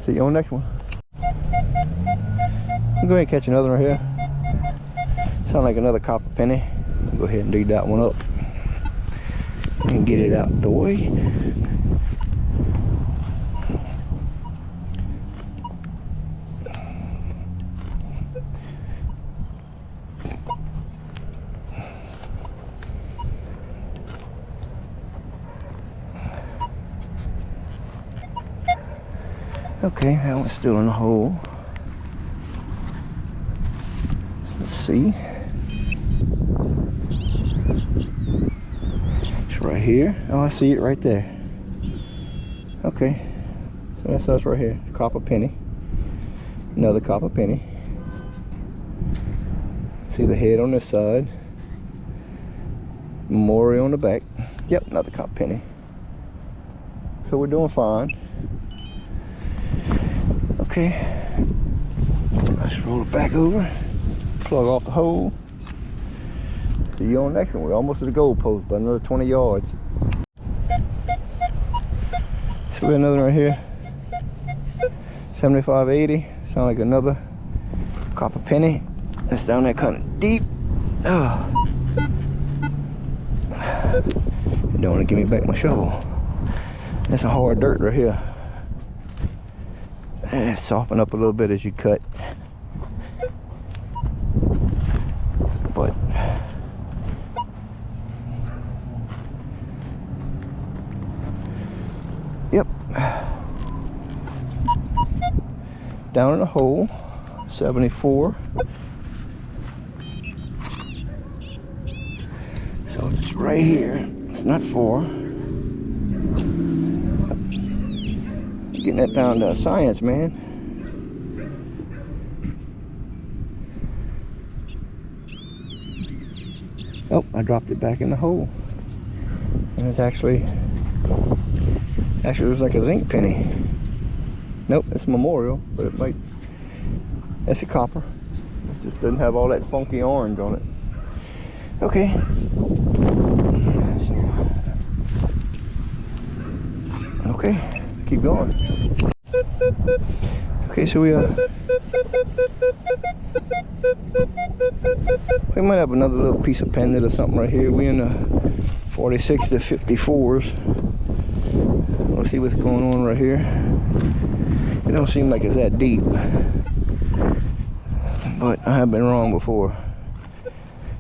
See you on the next one. I'll go ahead and catch another one here. Sound like another copper penny. I'll go ahead and dig that one up and get it out the way. Okay, that one's still in the hole. Let's see. It's right here. Oh, I see it right there. Okay, so that's us right here. Copper penny. Another copper penny. See the head on this side. Memorial on the back. Yep, another copper penny. So we're doing fine. Okay, let's roll it back over, plug off the hole. See you on the next one. We're almost to the goal post, but another 20 yards. So we got another one right here, 7580. Sound like another copper penny. It's down there kind of deep. Oh. You don't want to give me back my shovel. That's some hard dirt right here. Soften up a little bit as you cut, but yep, down in the hole, 74. So it's right here. It's not far. Getting that down to science, man. Oh, I dropped it back in the hole. And it's actually it was like a zinc penny. Nope, it's a memorial, but it might, that's a copper. It just doesn't have all that funky orange on it. Okay. Okay. Keep going. Okay, so we might have another little piece of pendant or something right here. We in the 46 to 54s. Let's see what's going on right here. It don't seem like it's that deep, but I have been wrong before.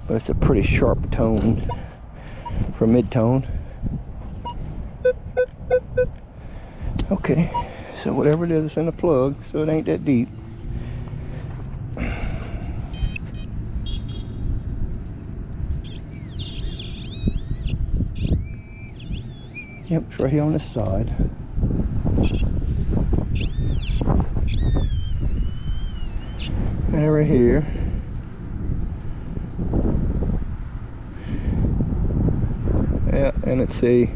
But it's a pretty sharp tone for mid-tone. Okay, so whatever it is, it's in the plug, so it ain't that deep. Yep, it's right here on this side. And right here. Yeah, and it's a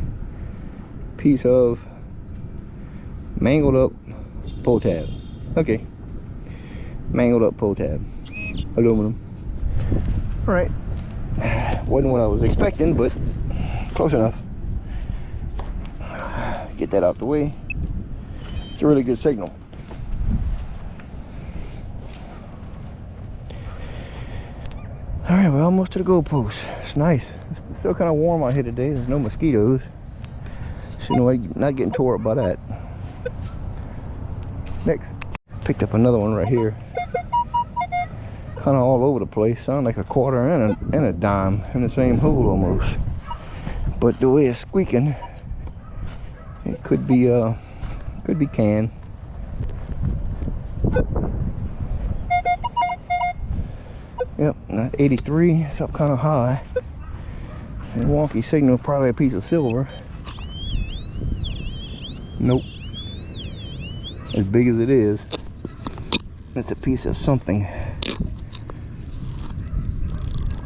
piece of mangled up pull tab. Okay, mangled up pull tab, aluminum. All right, wasn't what I was expecting, but close enough. Get that out the way. It's a really good signal. All right, we're almost to the goal post. It's nice. It's still kind of warm out here today. There's no mosquitoes, so you know, not getting tore up by that. Next, picked up another one right here. Kind of all over the place. Sound like a quarter and a dime in the same hole almost. But the way it's squeaking, it could be can. Yep, 83, it's up kind of high. And wonky signal, probably a piece of silver. Nope. As big as it is, it's a piece of something.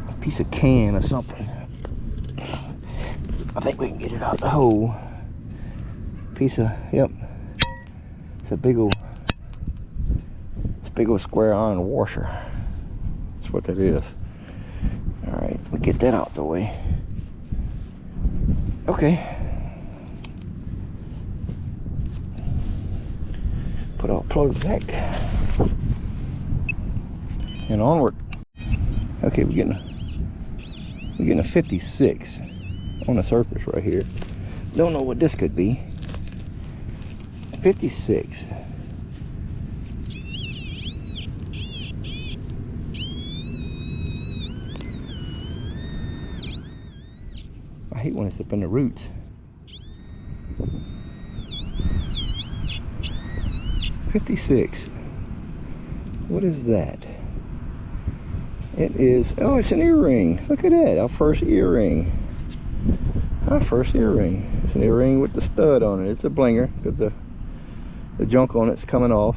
A piece of can or something. I think we can get it out the hole. Piece of, yep. It's a big old square iron washer. That's what that is. Alright, we'll get that out the way. Okay. Put our plugs back. And onward. Okay, we're getting a 56 on the surface right here. Don't know what this could be. 56. I hate when it's up in the roots. $56. What is that? It is, oh, it's an earring. Look at that, our first earring. Our first earring. It's an earring with the stud on it. It's a blinger because the junk on it's coming off.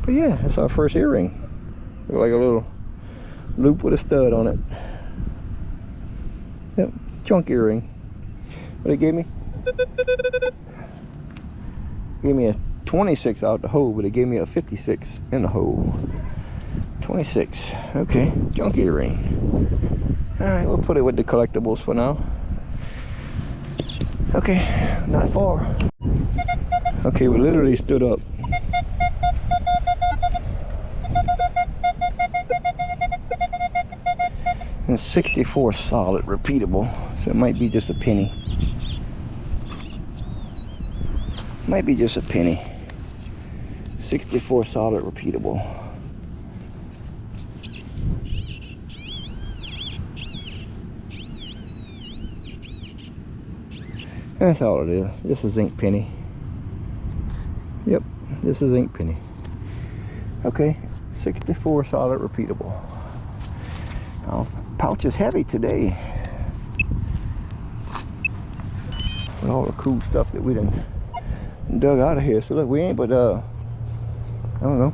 But yeah, it's our first earring. Look like a little loop with a stud on it. Yep, junk earring. What it gave me? Gave me a 26 out the hole, but it gave me a 56 in the hole. 26. Okay, junk earring. Alright, we'll put it with the collectibles for now. Okay, not far. Okay, we literally stood up. And 64 solid, repeatable. So it might be just a penny. Might be just a penny. 64 solid, repeatable. That's all it is. This is ink penny. Yep, this is ink penny. Okay, 64 solid, repeatable. Our pouch is heavy today. With all the cool stuff that we done dug out of here. So look, we ain't but I don't know,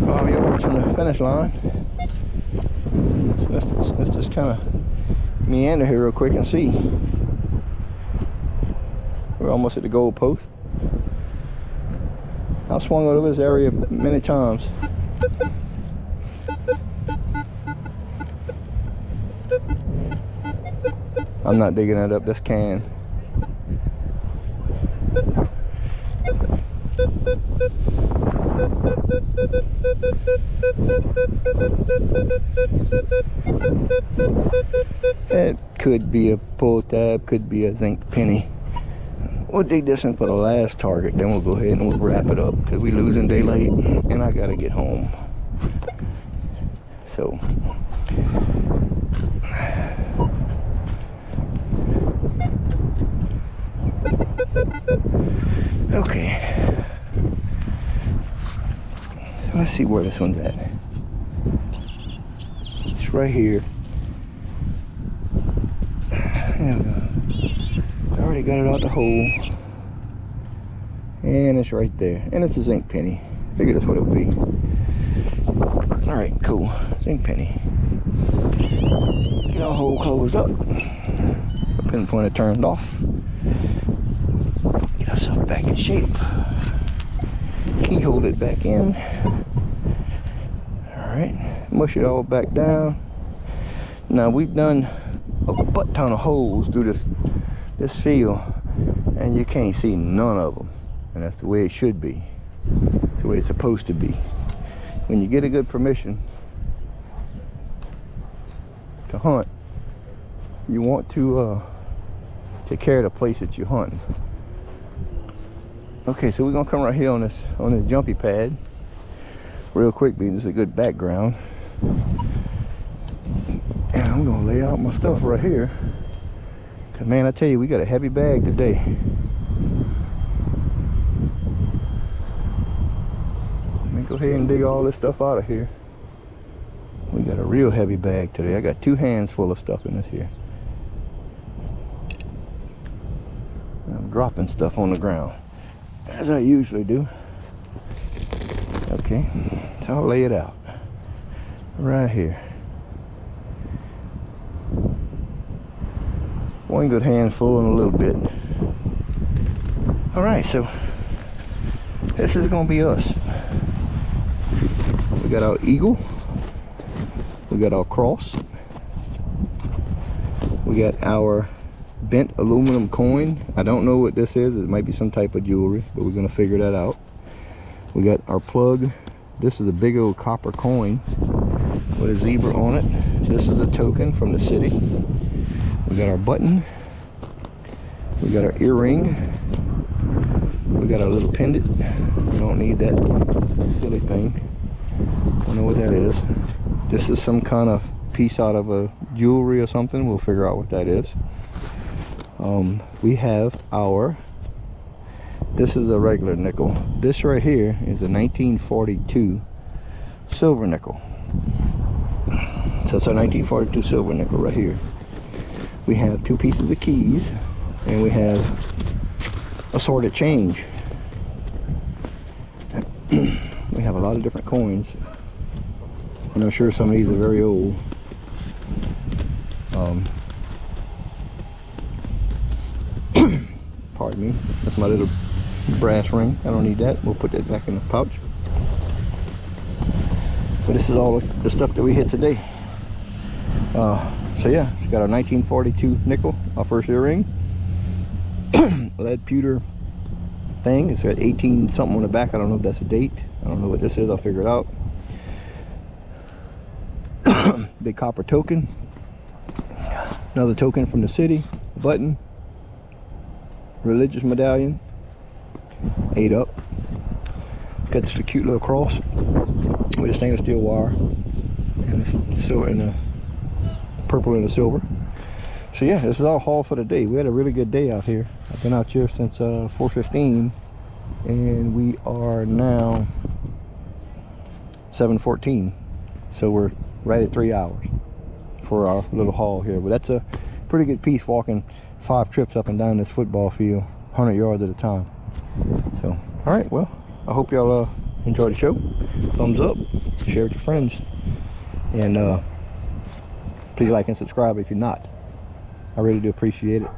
5 yards from the finish line. So let's just kind of meander here real quick and see. We're almost at the goal post. I've swung over this area many times. I'm not digging that up, this can. It could be a pull tab, could be a zinc penny. We'll dig this in for the last target, then we'll go ahead and we'll wrap it up because we're losing daylight and I gotta get home. So okay, so let's see where this one's at. It's right here. There we go. I already got it out the hole, and it's right there, and it's a zinc penny. Figured that's what it would be. All right, cool, zinc penny. Get our hole closed up. Pin pointer turned off. Get ourselves back in shape. Keyhole it back in. All right, mush it all back down. Now we've done a butt ton of holes through this field, and you can't see none of them, and that's the way it should be. It's the way it's supposed to be. When you get a good permission to hunt, you want to take care of the place that you're hunting. Okay, so we're gonna come right here on this jumpy pad real quick, because it's a good background, and I'm gonna lay out my stuff right here. Cause man, I tell you, we got a heavy bag today. Make go ahead and dig all this stuff out of here. We got a real heavy bag today. I got 2 hands full of stuff in this here. I'm dropping stuff on the ground, as I usually do. Okay, so I'll lay it out right here. 1 good handful and a little bit. All right, so this is gonna be us. We got our eagle, we got our cross, we got our bent aluminum coin. I don't know what this is. It might be some type of jewelry, but we're gonna figure that out. We got our plug. This is a big old copper coin with a zebra on it. This is a token from the city. We got our button. We got our earring. We got our little pendant. We don't need that silly thing. I don't know what that is. This is some kind of piece out of a jewelry or something. We'll figure out what that is. We have our, this is a regular nickel. This right here is a 1942 silver nickel. So it's a 1942 silver nickel right here. We have 2 pieces of keys, and we have assorted change. We have a lot of different coins, and I'm sure some of these are very old. Pardon me, that's my little brass ring. I don't need that. We'll put that back in the pouch. But this is all the stuff that we hit today. So yeah, it's got our 1942 nickel, our first earring, lead pewter thing. It's got 18 something on the back. I don't know if that's a date. I don't know what this is. I'll figure it out. Big copper token, another token from the city, button, religious medallion, 8 up. Got this cute little cross with a stainless steel wire and the silver and the purple and the silver. So yeah, this is all haul for the day. We had a really good day out here. I've been out here since 4:15, and we are now 7:14. So we're right at 3 hours for our little haul here. But that's a pretty good piece, walking 5 trips up and down this football field, 100 yards at a time. So, all right, well, I hope y'all enjoy the show. Thumbs up, share with your friends, and please like and subscribe if you're not. I really do appreciate it.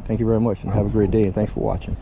Thank you very much, and have a great day, and thanks for watching.